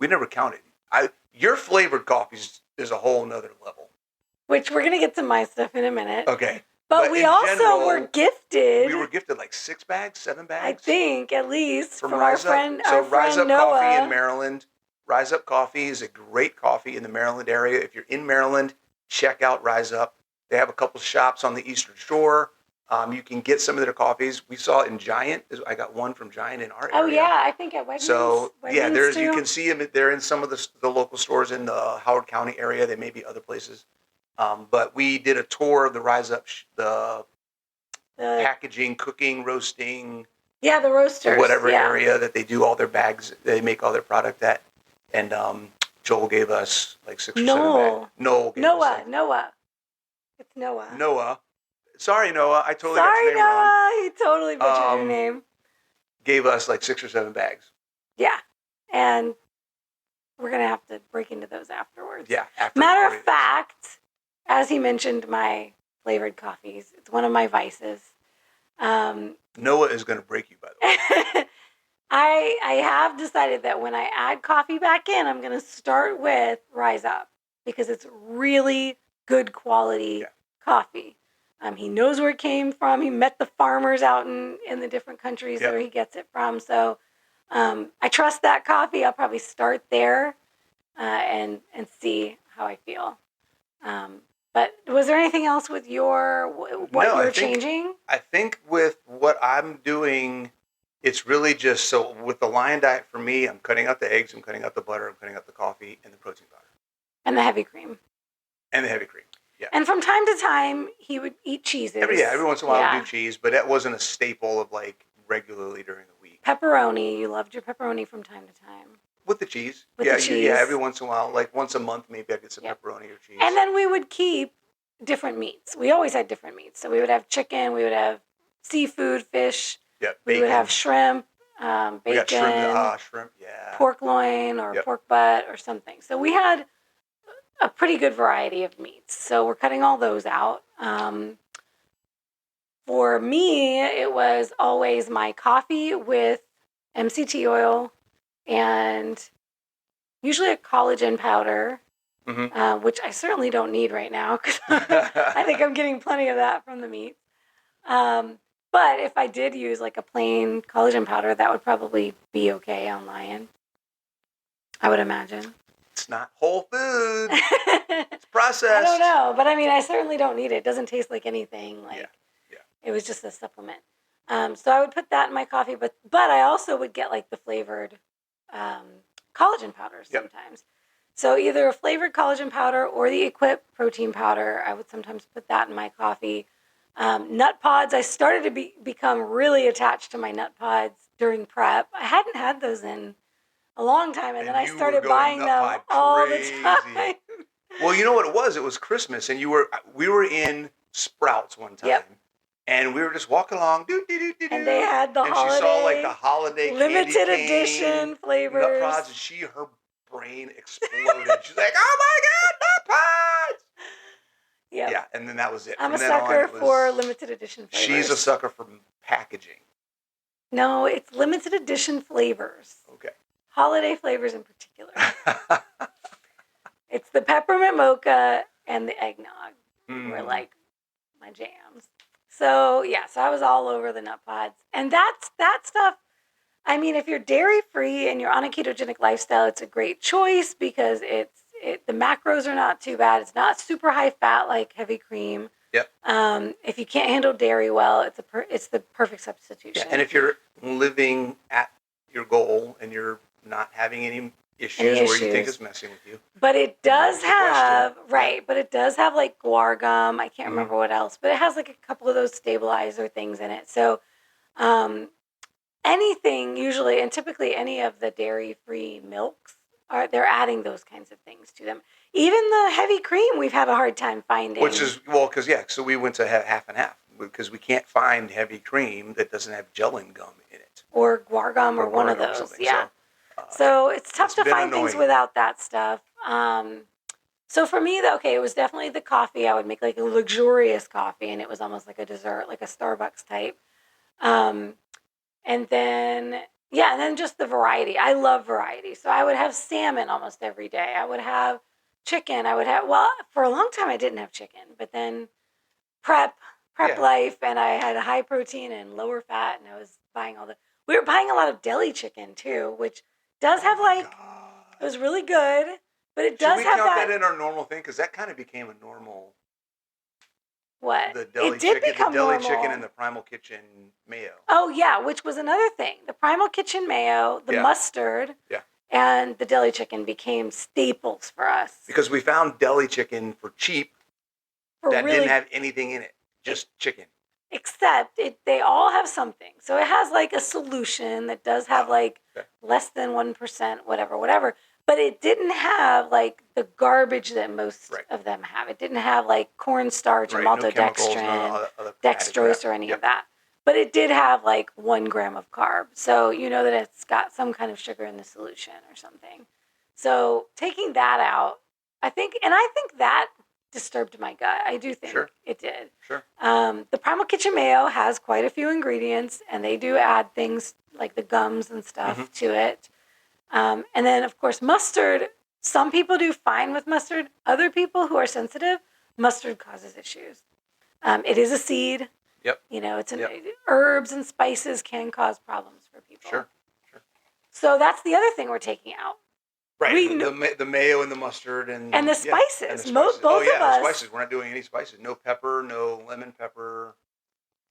never counted. Your flavored coffees is a whole nother level. Which we're going to get to my stuff in a minute. Okay. But we also were gifted. We were gifted like 6 bags, 7 bags? I think, at least, from Rise our friend Up. So Rise Up Noah. Coffee in Maryland. Rise Up Coffee is a great coffee in the Maryland area. If you're in Maryland, check out Rise Up. They have a couple shops on the Eastern Shore. You can get some of their coffees. We saw it in Giant. I got one from Giant in our area. Oh, yeah. I think at Wegmans. So, yeah, Wegmans you can see them. They're in some of the local stores in the Howard County area. They may be other places. But we did a tour of the Rise Up, the packaging, cooking, roasting. Yeah, the roasters. Whatever area that they do all their bags, they make all their product at. And Joel gave us like 6 or 7 bags. Noah. It's Noah. Noah. Sorry, Noah. I totally got Sorry, your name wrong. Noah. He totally butchered your name. Gave us like 6 or 7 bags. Yeah. And we're going to have to break into those afterwards. Yeah. Matter of fact, as he mentioned, my flavored coffees. It's one of my vices. Noah is going to break you, by the way. I have decided that when I add coffee back in, I'm going to start with Rise Up because it's really good quality coffee. He knows where it came from. He met the farmers out in the different countries where he gets it from. So I trust that coffee. I'll probably start there and see how I feel. But was there anything else with what you're changing? I think with what I'm doing, it's really just so with the Lion diet for me, I'm cutting out the eggs, I'm cutting out the butter, I'm cutting out the coffee and the protein powder. And the heavy cream. Yeah. And from time to time, he would eat cheeses. Every once in a while I would do cheese, but that wasn't a staple of like regularly during the week. Pepperoni. You loved your pepperoni from time to time. With the cheese. The cheese. Yeah, every once in a while, like once a month, maybe I'd get some pepperoni or cheese. And then we would keep different meats. We always had different meats. So we would have chicken, we would have seafood, fish. Yeah, we would have shrimp, bacon. We got shrimp, pork loin or pork butt or something. So we had a pretty good variety of meats. So we're cutting all those out. For me, it was always my coffee with MCT oil and usually a collagen powder, which I certainly don't need right now because I think I'm getting plenty of that from the meat. But if I did use like a plain collagen powder, that would probably be okay on Lion. I would imagine. It's not whole food. It's processed. I don't know, but I mean, I certainly don't need it. It doesn't taste like anything. It was just a supplement. So I would put that in my coffee, but I also would get like the flavored collagen powders sometimes. So either a flavored collagen powder or the Equip protein powder. I would sometimes put that in my coffee. Nut pods. I started to become really attached to my nut pods during prep. I hadn't had those in a long time, and then I started buying them all the time. Well, you know what it was? It was Christmas, and we were in Sprouts one time. Yep. And we were just walking along, and they had the holiday, and she saw like the holiday limited edition flavors, nut pods, and her brain exploded. She's like, "Oh my God, nut pods!" Yep. Yeah, and then that was it. I'm a sucker for limited edition flavors. She's a sucker for packaging. No, it's limited edition flavors. Okay. Holiday flavors in particular. It's the peppermint mocha and the eggnog were like my jams. So, so I was all over the nut pods. And that stuff, I mean, if you're dairy-free and you're on a ketogenic lifestyle, it's a great choice because the macros are not too bad. It's not super high fat like heavy cream. Yep. If you can't handle dairy well, it's the perfect substitution. Yeah, and if you're living at your goal and you're not having any issues where you think it's messing with you. But it does have, right? But it does have like guar gum. I can't Mhm. remember what else, but it has like a couple of those stabilizer things in it. So anything usually, and typically any of the dairy-free milks, they're adding those kinds of things to them. Even the heavy cream, we've had a hard time finding. Which is, well, because, so we went to half and half because we can't find heavy cream that doesn't have gelling gum in it. Or guar gum or one of those, yeah. So it's tough to find things without that stuff. So for me, though, it was definitely the coffee. I would make like a luxurious coffee, and it was almost like a dessert, like a Starbucks type. And then just the variety. I love variety. So I would have salmon almost every day. I would have chicken. For a long time I didn't have chicken, but then prep life, and I had high protein and lower fat, and I was buying we were buying a lot of deli chicken too, which does have it was really good, but it does have that. Should we count that in our normal thing? Because that kind of became a normal. What? The deli chicken and the Primal Kitchen mayo. Oh, yeah, which was another thing. The Primal Kitchen mayo, the mustard, and the deli chicken became staples for us. Because we found deli chicken for cheap didn't have anything in it, just chicken. Except they all have something. So it has like a solution that does have less than 1%, whatever. But it didn't have like the garbage that most of them have. It didn't have like cornstarch and maltodextrin, dextrose, or any of that. But it did have like 1 gram of carb. So you know that it's got some kind of sugar in the solution or something. So taking that out, I think that disturbed my gut. I do think it did. Sure. The Primal Kitchen mayo has quite a few ingredients, and they do add things like the gums and stuff to it. And then, of course, mustard. Some people do fine with mustard. Other people who are sensitive, mustard causes issues. It is a seed. Yep. It's herbs and spices can cause problems for people. Sure. So that's the other thing we're taking out. Right. The mayo and the mustard and the spices. Both of us. The spices. We're not doing any spices. No pepper. No lemon pepper.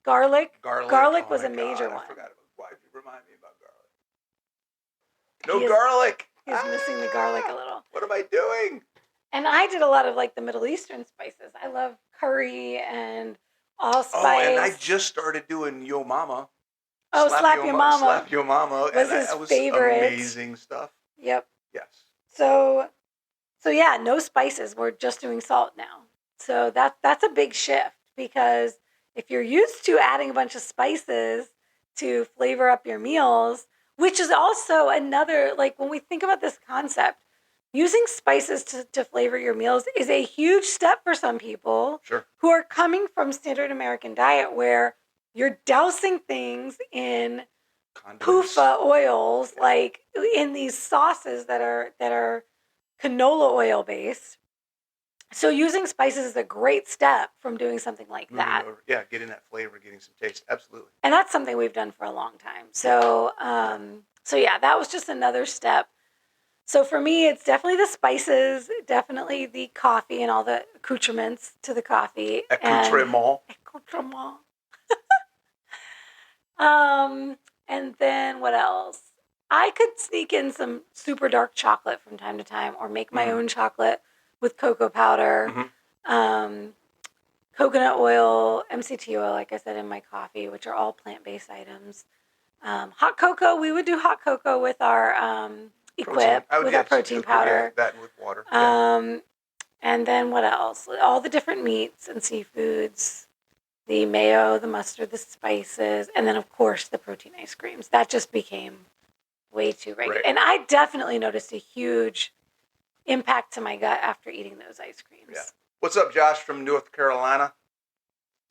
Garlic. Garlic was a major one. I forgot about. Why did you remind me about garlic? Garlic. He's missing the garlic a little. What am I doing? And I did a lot of like the Middle Eastern spices. I love curry and allspice. Oh, and I just started doing Yo Mama. Oh, Slap Your Mama. Slap Your Mama. Was his favorite. Amazing stuff. Yep. Yes. So yeah, no spices. We're just doing salt now. So that's a big shift, because if you're used to adding a bunch of spices to flavor up your meals, which is also another, like when we think about this concept, using spices to flavor your meals is a huge step for some people who are coming from standard American diet, where you're dousing things in PUFA oils, like in these sauces that are canola oil based. So using spices is a great step from doing something like that. Getting that flavor, getting some taste. Absolutely. And that's something we've done for a long time. So that was just another step. So for me, it's definitely the spices, definitely the coffee and all the accoutrements to the coffee. Accoutrement. And then what else? I could sneak in some super dark chocolate from time to time, or make my own chocolate with cocoa powder, coconut oil, MCT oil, like I said, in my coffee, which are all plant-based items. Hot cocoa, we would do hot cocoa with our Equip, with our protein powder. That and with water. And then what else? All the different meats and seafoods, the mayo, the mustard, the spices, and then, of course, the protein ice creams. That just became way too regular. Right. And I definitely noticed a huge impact to my gut after eating those ice creams. Yeah. What's up, Josh from North Carolina?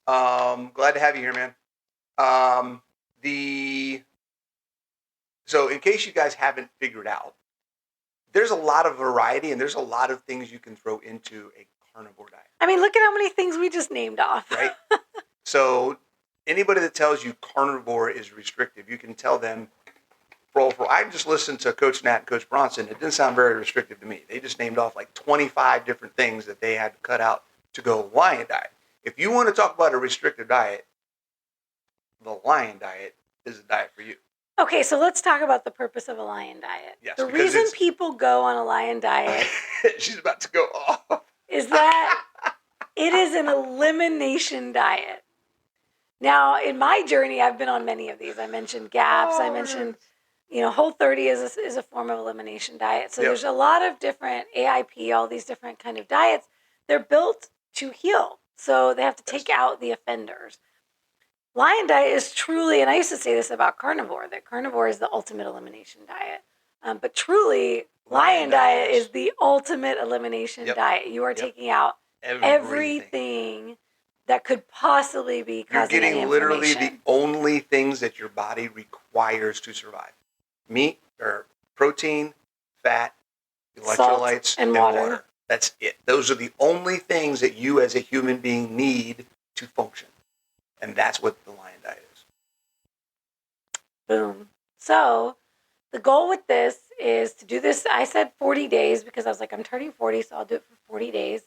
Glad to have you here, man. So in case you guys haven't figured out, there's a lot of variety and there's a lot of things you can throw into a carnivore diet. I mean, look at how many things we just named off. Right? So anybody that tells you carnivore is restrictive, you can tell them, I just listened to Coach Nat and Coach Bronson. It didn't sound very restrictive to me. They just named off like 25 different things that they had to cut out to go lion diet. If you want to talk about a restrictive diet, the lion diet is a diet for you. Okay, so let's talk about the purpose of a lion diet. Yes, The because reason people go on a lion diet she's about to go off. is that it is an elimination diet. Now, in my journey, I've been on many of these. I mentioned GAPS. I mentioned, Whole30 is a form of elimination diet. So Yep. there's a lot of different AIP, all these different kind of diets. They're built to heal. So they have to take out the offenders. Lion diet is truly, and I used to say this about carnivore, that carnivore is the ultimate elimination diet. But truly, lion diet is the ultimate elimination diet. You are taking out everything that could possibly be causing any You're getting literally inflammation. the only things that your body requires to survive. Meat or protein, fat, electrolytes, Salt and water. That's it. Those are the only things that you as a human being need to function. And that's what the lion diet is. Boom. So the goal with this is to do this. I said 40 days because I was like, I'm turning 40, so I'll do it for 40 days.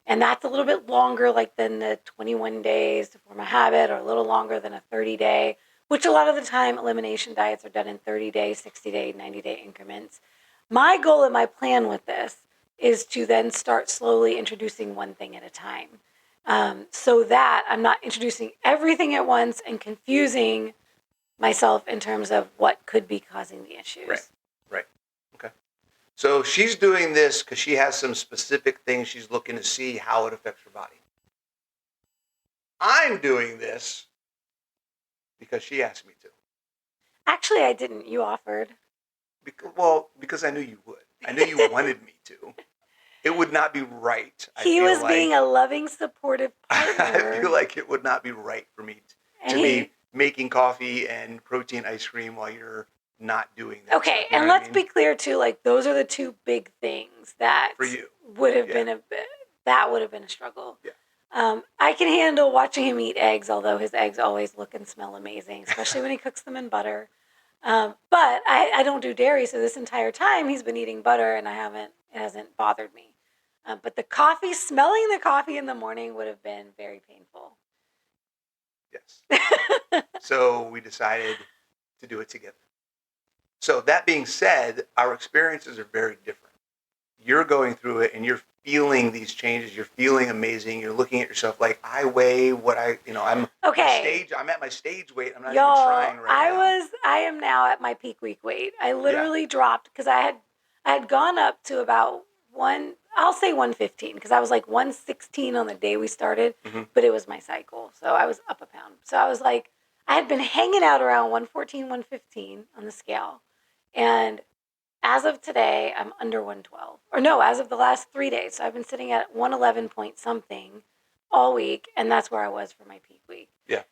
And that's a little bit longer than the 21 days to form a habit, or a little longer than a 30-day, which a lot of the time elimination diets are done in 30-day, 60-day, 90-day increments. My goal and my plan with this is to then start slowly introducing one thing at a time, so that I'm not introducing everything at once and confusing myself in terms of what could be causing the issues. Right. Okay. So she's doing this because she has some specific things she's looking to see how it affects her body. I'm doing this because she asked me to. Actually, I didn't. You offered. Because I knew you would. I knew you wanted me to. It would not be right. He was being a loving, supportive partner. I feel like it would not be right for me to be making coffee and protein ice cream while you're not doing that. Okay, stuff, and let's be clear too. Those are the two big things that for you would have been a struggle. Yeah. I can handle watching him eat eggs, although his eggs always look and smell amazing, especially when he cooks them in butter. But I don't do dairy, so this entire time he's been eating butter, and it hasn't bothered me. But smelling the coffee in the morning would have been very painful. Yes. So we decided to do it together. So that being said, our experiences are very different. You're going through it and you're feeling these changes. You're feeling amazing. You're looking at yourself like, I weigh what I'm okay. I'm at my stage weight. I'm not even trying right now. I am now at my peak week weight. I literally dropped because I had gone up to about 115 because I was like 116 on the day we started, but it was my cycle. So I was up a pound. So I was like, I had been hanging out around 114, 115 on the scale. And as of today, I'm under 112. Or no, as of the last 3 days. So I've been sitting at 111 point something all week. And that's where I was for my peak week. Yeah.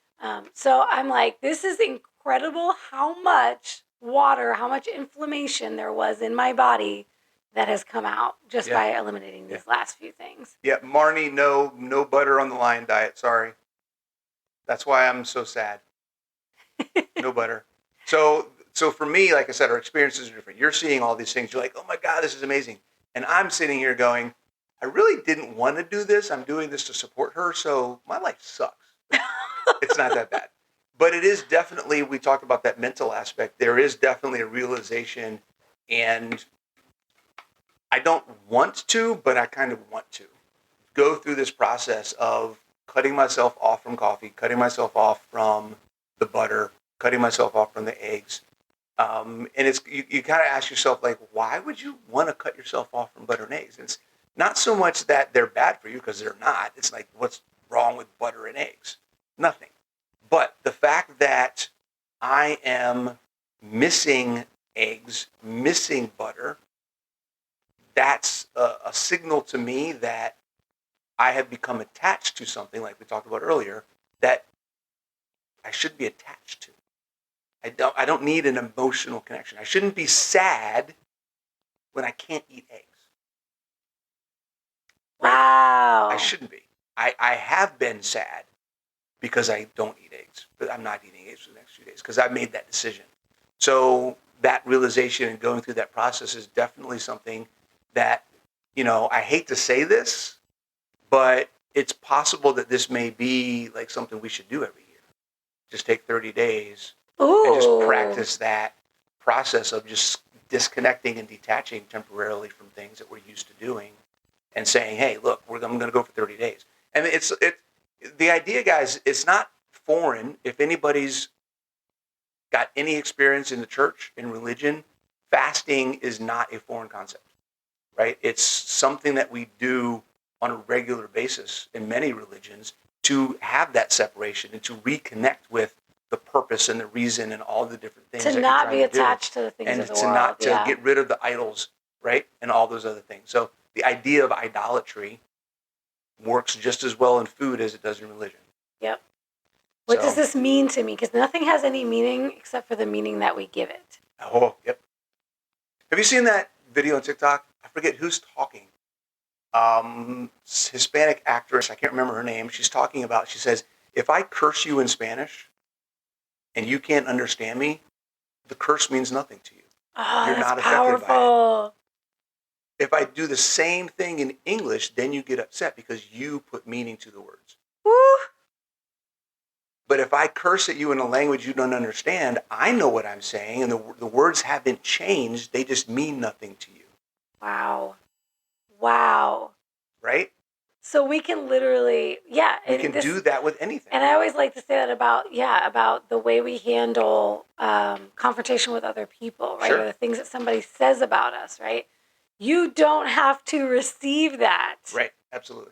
So I'm like, this is incredible how much water, how much inflammation there was in my body that has come out just by eliminating these last few things. Yeah, Marnie, no butter on the lion diet. Sorry. That's why I'm so sad. No butter. So for me, like I said, our experiences are different. You're seeing all these things. You're like, oh my God, this is amazing. And I'm sitting here going, I really didn't want to do this. I'm doing this to support her. So my life sucks. It's not that bad. But it is definitely, we talked about that mental aspect. There is definitely a realization, and I don't want to, but I kind of want to go through this process of cutting myself off from coffee, cutting myself off from the butter, cutting myself off from the eggs. And it's you kind of ask yourself, like, why would you want to cut yourself off from butter and eggs? It's not so much that they're bad for you, because they're not. It's like, what's wrong with butter and eggs? Nothing. But the fact that I am missing eggs, missing butter, that's a signal to me that I have become attached to something, like we talked about earlier, that I should be attached to. I don't need an emotional connection. I shouldn't be sad when I can't eat eggs. Right? Wow. I shouldn't be. I have been sad because I don't eat eggs, but I'm not eating eggs for the next few days because I've made that decision. So that realization and going through that process is definitely something that, I hate to say this, but it's possible that this may be like something we should do every year. Just take 30 days Ooh. And just practice that process of just disconnecting and detaching temporarily from things that we're used to doing and saying, hey, look, I'm going to go for 30 days. And the idea, guys, it's not foreign. If anybody's got any experience in the church, in religion, fasting is not a foreign concept, right? It's something that we do on a regular basis in many religions to have that separation and to reconnect with the purpose and the reason and all the different things to that not you're be trying to do. attached to the things And of the to world. not to get rid of the idols, right? And all those other things. So the idea of idolatry works just as well in food as it does in religion. Yep. What does this mean to me? Because nothing has any meaning except for the meaning that we give it. Oh, yep. Have you seen that video on TikTok? I forget who's talking. Hispanic actress, I can't remember her name. She's talking about, she says, if I curse you in Spanish and you can't understand me, the curse means nothing to you. Oh, You're that's not powerful. affected by it. If I do the same thing in English, then you get upset because you put meaning to the words. Woo. But if I curse at you in a language you don't understand, I know what I'm saying, and the words haven't changed. They just mean nothing to you. Wow. Wow. Right? So we can literally, we can do that with anything. And I always like to say that about the way we handle confrontation with other people, right? Sure. Or the things that somebody says about us, right? You don't have to receive that. Right. Absolutely.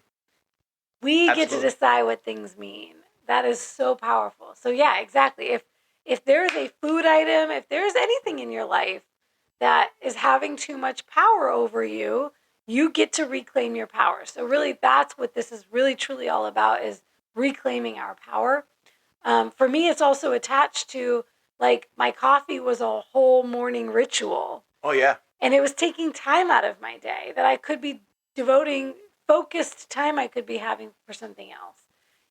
We get to decide what things mean. That is so powerful. So yeah, exactly. If there is a food item, if there's anything in your life that is having too much power over you, you get to reclaim your power. So really, that's what this is really truly all about, is reclaiming our power. For me, it's also attached to, like, my coffee was a whole morning ritual. Oh, yeah. And it was taking time out of my day that I could be devoting focused time I could be having for something else.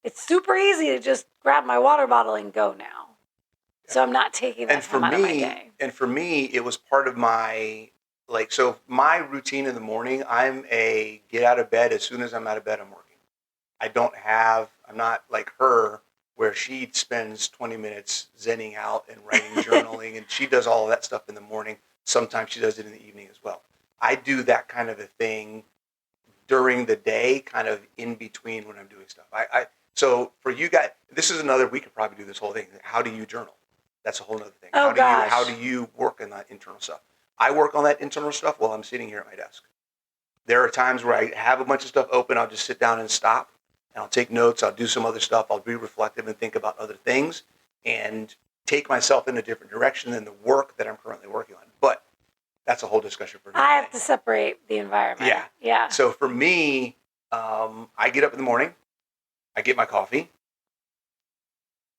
It's super easy to just grab my water bottle and go now. Yeah. So I'm not taking that time out of my day. And for me, it was part of my, so my routine in the morning, I'm a get out of bed. As soon as I'm out of bed, I'm working. I'm not like her, where she spends 20 minutes zenning out and writing, journaling, and she does all of that stuff in the morning. Sometimes she does it in the evening as well. I do that kind of a thing during the day, kind of in between when I'm doing stuff. So for you guys, this is another, we could probably do this whole thing. How do you journal? That's a whole other thing. Oh, gosh. How do you work on that internal stuff? I work on that internal stuff while I'm sitting here at my desk. There are times where I have a bunch of stuff open. I'll just sit down and stop, and I'll take notes. I'll do some other stuff. I'll be reflective and think about other things and take myself in a different direction than the work that I'm currently working on. But that's a whole discussion for another day. I have to separate the environment. Yeah. Yeah. So for me, I get up in the morning, I get my coffee,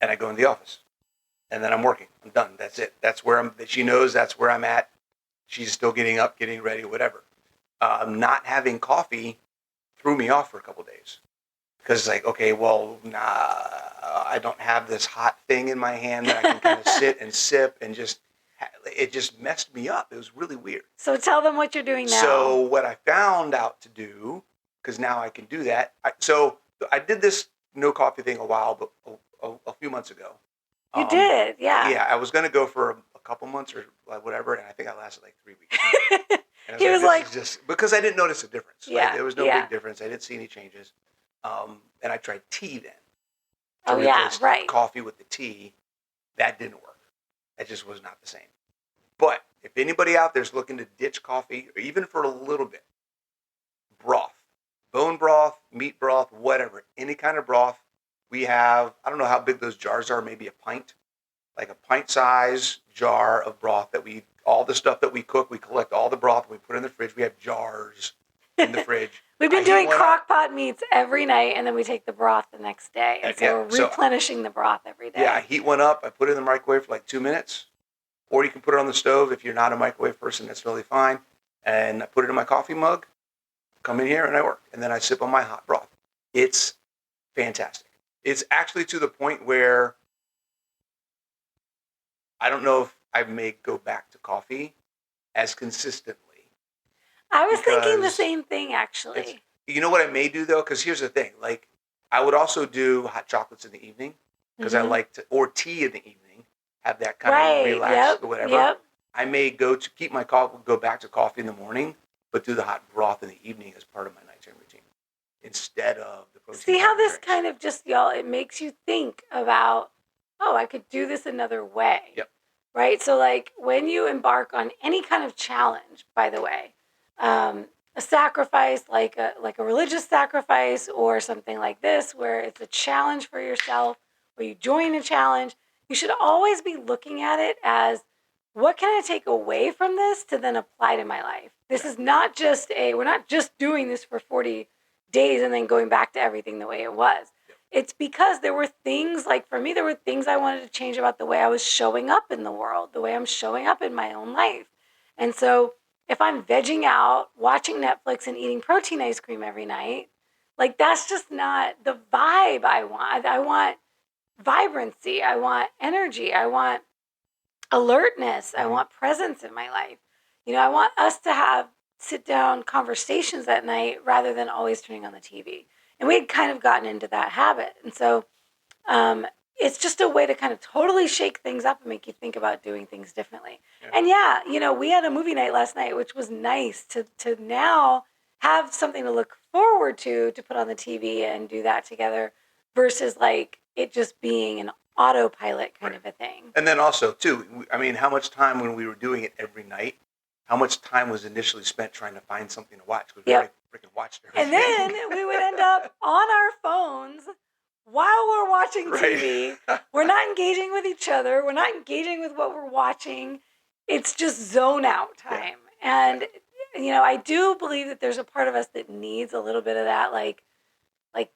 and I go in the office. And then I'm working. I'm done. That's it. That's where she knows that's where I'm at. She's still getting up, getting ready, whatever. Not having coffee threw me off for a couple of days. Because it's like, okay, well, I don't have this hot thing in my hand that I can kind of sit and sip and it just messed me up. It was really weird. So tell them what you're doing now. So what I found out to do, because now I can do that. So I did this no coffee thing but a few months ago. You did, yeah. Yeah, I was going to go for a couple months or whatever, and I think I lasted like 3 weeks. He was like, just because I didn't notice a difference. Yeah, there was no big difference. I didn't see any changes. And I tried tea then. Oh, yeah, right. Coffee with the tea. That didn't work. That just was not the same. But if anybody out there is looking to ditch coffee, or even for a little bit, broth, bone broth, meat broth, whatever, any kind of broth. We have, I don't know how big those jars are, maybe a pint, like a pint-size jar of broth all the stuff that we cook, we collect all the broth, we put it in the fridge. We have jars in the fridge. We've been doing crock pot meats every night, and then we take the broth the next day. And so we're replenishing the broth every day. Yeah, I heat one up. I put it in the microwave for like 2 minutes. Or you can put it on the stove. If you're not a microwave person, that's really fine. And I put it in my coffee mug, come in here, and I work. And then I sip on my hot broth. It's fantastic. It's actually to the point where I don't know if I may go back to coffee as consistently. I was thinking the same thing, actually. You know what I may do, though? Because here's the thing. I would also do hot chocolates in the evening because I like to, or tea in the evening. have that kind of Right. relaxed Yep. or whatever. Yep. I may go back to coffee in the morning, but do the hot broth in the evening as part of my nighttime routine instead of the protein See how powder this drinks. kind of just, y'all, it makes you think about, oh, I could do this another way. Yep. Right? So, like, when you embark on any kind of challenge, by the way, a sacrifice, like a religious sacrifice or something like this, where it's a challenge for yourself, where you join a challenge, you should always be looking at it as, what can I take away from this to then apply to my life? This is not just we're not just doing this for 40 days and then going back to everything the way it was. It's because there were things, like for me, there were things I wanted to change about the way I was showing up in the world, the way I'm showing up in my own life. And so if I'm vegging out, watching Netflix and eating protein ice cream every night, like that's just not the vibe I want. I want vibrancy. I want energy. I want alertness. I want presence in my life. I want us to have sit down conversations at night rather than always turning on the TV. And we had kind of gotten into that habit. And so it's just a way to kind of totally shake things up and make you think about doing things differently. Yeah. And we had a movie night last night, which was nice to now have something to look forward to put on the TV and do that together versus like it just being an autopilot kind of a thing. And then also, too, I mean, how much time when we were doing it every night, how much time was initially spent trying to find something to watch? Because we already freaking watched everything. And then we would end up on our phones while we're watching TV. We're not engaging with each other. We're not engaging with what we're watching. It's just zone out time. Yeah. And, I do believe that there's a part of us that needs a little bit of that, like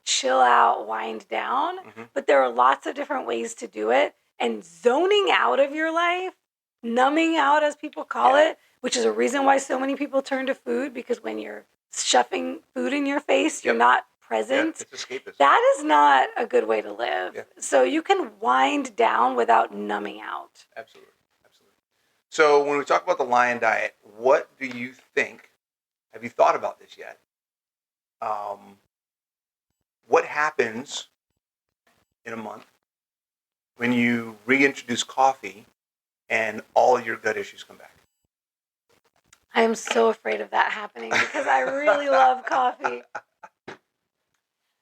chill out, wind down. Mm-hmm. But there are lots of different ways to do it. And zoning out of your life, numbing out, as people call it, which is a reason why so many people turn to food, because when you're shoving food in your face, you're not present. It's escapism. That is not a good way to live. Yeah. So you can wind down without numbing out. Absolutely. So when we talk about the lion diet, what do you think? Have you thought about this yet? What happens in a month when you reintroduce coffee and all your gut issues come back? I am so afraid of that happening because I really love coffee.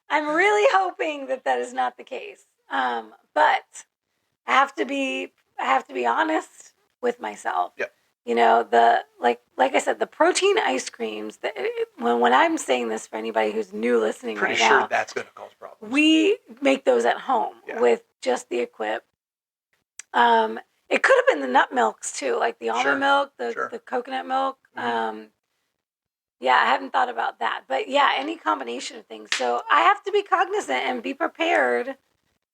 I'm really hoping that is not the case. But I have to be honest with myself. Yep. Like I said, the protein ice creams. When I'm saying this for anybody who's new listening Pretty right sure now, that's going to cause problems. We make those at home with just the equip. It could have been the nut milks too, like the almond milk, the coconut milk. Mm-hmm. I haven't thought about that, but any combination of things. So I have to be cognizant and be prepared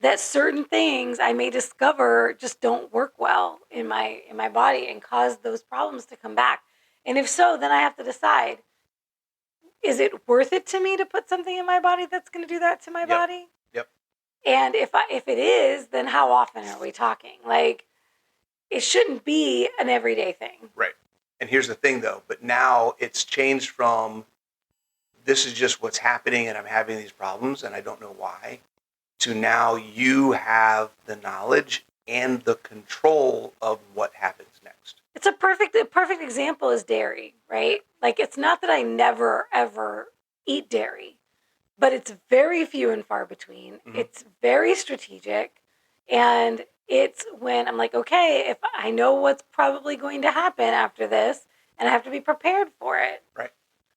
that certain things I may discover just don't work well in my body and cause those problems to come back. And if so, then I have to decide, is it worth it to me to put something in my body that's going to do that to my body? Yep. And if it is, then how often are we talking? Like, it shouldn't be an everyday thing. Right. And here's the thing, though. But now it's changed from this is just what's happening and I'm having these problems and I don't know why, to now you have the knowledge and the control of what happens next. It's a perfect example is dairy, right? Like, it's not that I never, ever eat dairy, but it's very few and far between. Mm-hmm. It's very strategic. And it's when I'm like, okay, if I know what's probably going to happen after this, and I have to be prepared for it. Right.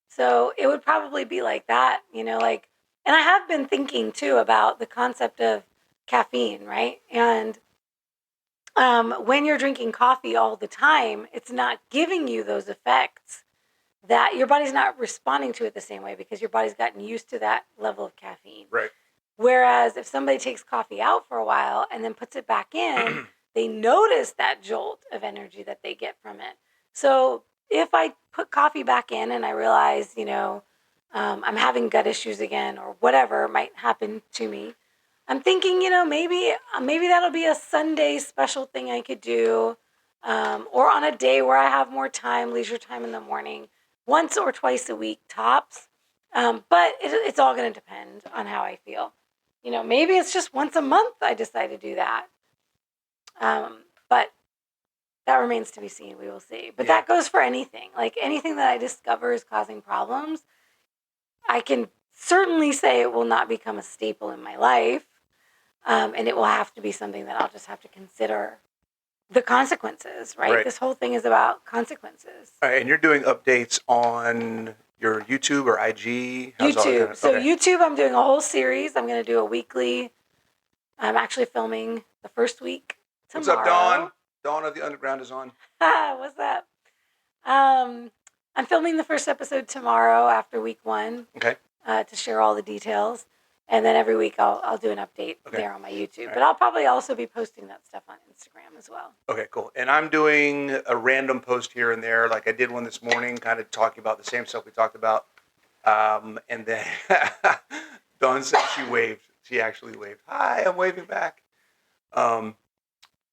So it would probably be like that, and I have been thinking too about the concept of caffeine, right? And when you're drinking coffee all the time, it's not giving you those effects that your body's not responding to it the same way because your body's gotten used to that level of caffeine. Right. Whereas if somebody takes coffee out for a while and then puts it back in, they notice that jolt of energy that they get from it. So if I put coffee back in and I realize, I'm having gut issues again or whatever might happen to me, I'm thinking, maybe that'll be a Sunday special thing I could do, or on a day where I have more time, leisure time in the morning, once or twice a week tops. But it's all going to depend on how I feel. Maybe it's just once a month I decide to do that. But that remains to be seen. We will see. But Yeah. that goes for anything. Like anything that I discover is causing problems, I can certainly say it will not become a staple in my life. And it will have to be something that I'll just have to consider the consequences, right? Right. This whole thing is about consequences. All right, and you're doing updates on your YouTube or IG? How's all that YouTube. kind of, So okay. YouTube, I'm doing a whole series. I'm going to do a weekly. I'm actually filming the first week tomorrow. What's up, Dawn? Dawn of the Underground is on. What's that? I'm filming the first episode tomorrow after week 1. Okay. To share all the details. And then every week I'll do an update there on my YouTube. Right. But I'll probably also be posting that stuff on Instagram as well. Okay, cool. And I'm doing a random post here and there. Like I did one this morning, kind of talking about the same stuff we talked about. And then Dawn said she waved. She actually waved. Hi, I'm waving back. And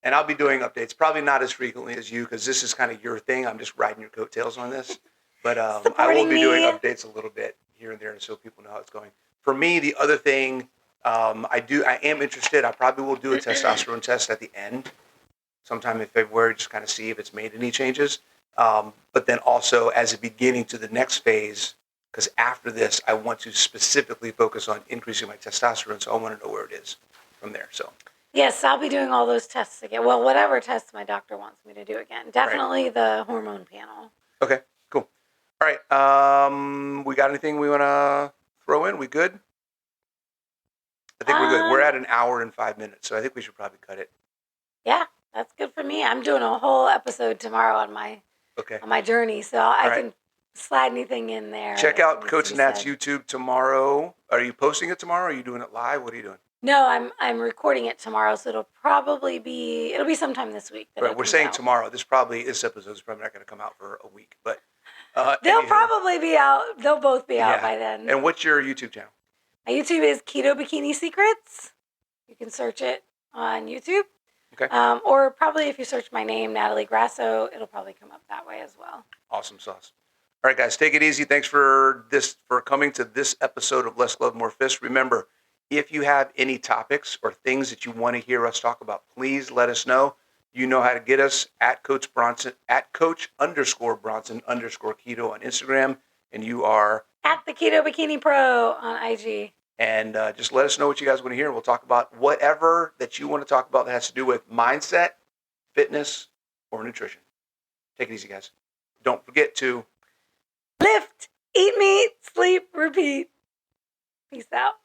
I'll be doing updates, probably not as frequently as you, because this is kind of your thing. I'm just riding your coattails on this. But I will be doing updates a little bit here and there so people know how it's going. For me, the other thing I am interested. I probably will do a testosterone test at the end, sometime in February, just kind of see if it's made any changes. But then also as a beginning to the next phase, because after this, I want to specifically focus on increasing my testosterone. So I want to know where it is from there. So yes, I'll be doing all those tests again. Well, whatever tests my doctor wants me to do again. Definitely the hormone panel. Okay, cool. All right. We got anything we want to throw in? We good? I think we're good. We're at an hour and 5 minutes, so I think we should probably cut it. Yeah, that's good for me. I'm doing a whole episode tomorrow on my journey, so I can slide anything in there. Check out Coach Nat's YouTube tomorrow. Are you posting it tomorrow? Are you doing it live? What are you doing? No, I'm recording it tomorrow, so it'll be sometime this week. Right, we're saying tomorrow. This episode is probably not going to come out for a week, but they'll probably be out. They'll both be out by then. And what's your YouTube channel? My YouTube is Keto Bikini Secrets. You can search it on YouTube. Okay. Or probably if you search my name, Natalie Grasso, it'll probably come up that way as well. Awesome sauce. All right, guys, take it easy. Thanks for coming to this episode of Less Love, More Fist. Remember, if you have any topics or things that you want to hear us talk about, please let us know. You know how to get us at Coach Bronson, at Coach_Bronson_Keto on Instagram. And you are at the Keto Bikini Pro on IG. And just let us know what you guys want to hear. We'll talk about whatever that you want to talk about that has to do with mindset, fitness, or nutrition. Take it easy, guys. Don't forget to lift, eat meat, sleep, repeat. Peace out.